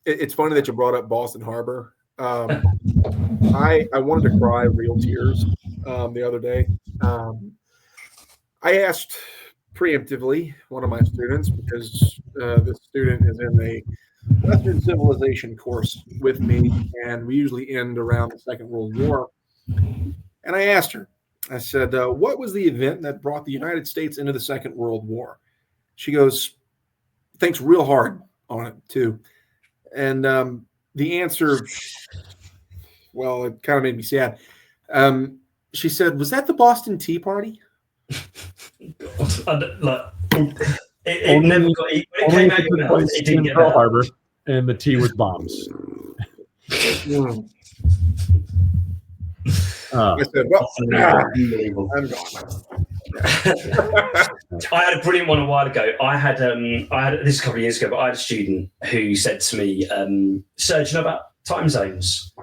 It's funny that you brought up Boston Harbor. I wanted to cry real tears the other day. I asked preemptively one of my students, because this student is in a Western civilization course with me, and we usually end around the Second World War. And I asked her, I said, what was the event that brought the United States into the Second World War? She goes, thinks real hard on it, too. And the answer, well, it kind of made me sad. She said, was that the Boston Tea Party? It never got. It came out your mouth. It didn't get Pearl Harbor, and the tea was bombs. I said, well, I'm gone. I had a brilliant one a while ago. I had this a couple of years ago, but I had a student who said to me, "Sir, do you know about time zones?"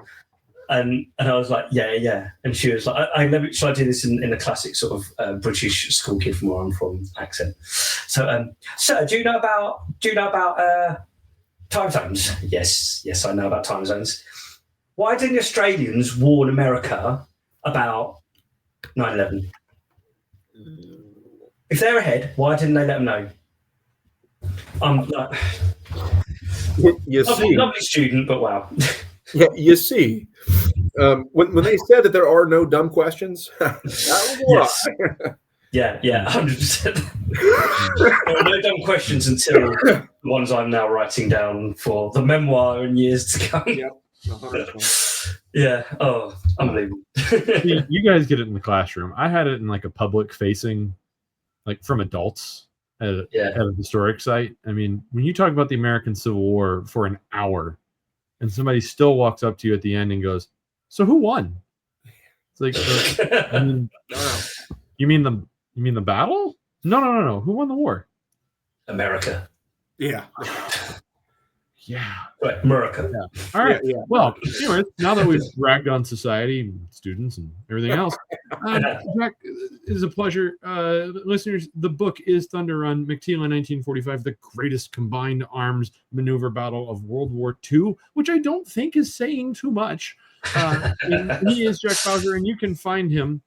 And I was like, yeah. And she was like, I never tried to do this in the classic sort of British school kid from where I'm from accent. So, sir, do you know about time zones? Yes, I know about time zones. Why didn't the Australians warn America about 9/11? If they're ahead, why didn't they let them know? I'm like, lovely student, but wow. Yeah, you see, when they said that there are no dumb questions, that was a lie. Yeah, 100%. There are no dumb questions until the ones I'm now writing down for the memoir in years to come. Yep. 100%. Yeah. Oh, unbelievable. See, you guys get it in the classroom. I had it in like a public facing, like from adults at a historic site. I mean, when you talk about the American Civil War for an hour and somebody still walks up to you at the end and goes, "So who won?" It's like, you mean the battle? No. Who won the war? America. Yeah. Yeah. Right, America. Yeah. All right. Yeah. Well, anyways, now that we've ragged on society and students and everything else, Jack, it is a pleasure. Listeners, the book is Thunder Run, Meiktila 1945, the greatest combined arms maneuver battle of World War II, which I don't think is saying too much. He is Jack Bowsher, and you can find him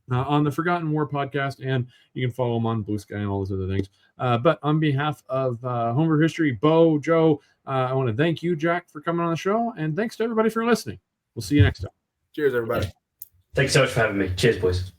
on the Forgotten War podcast, and you can follow him on Blue Sky and all those other things. But on behalf of Homebrew History, Bo, Joe, I want to thank you, Jack, for coming on the show, and thanks to everybody for listening. We'll see you next time. Cheers, everybody. Thanks so much for having me. Cheers, boys.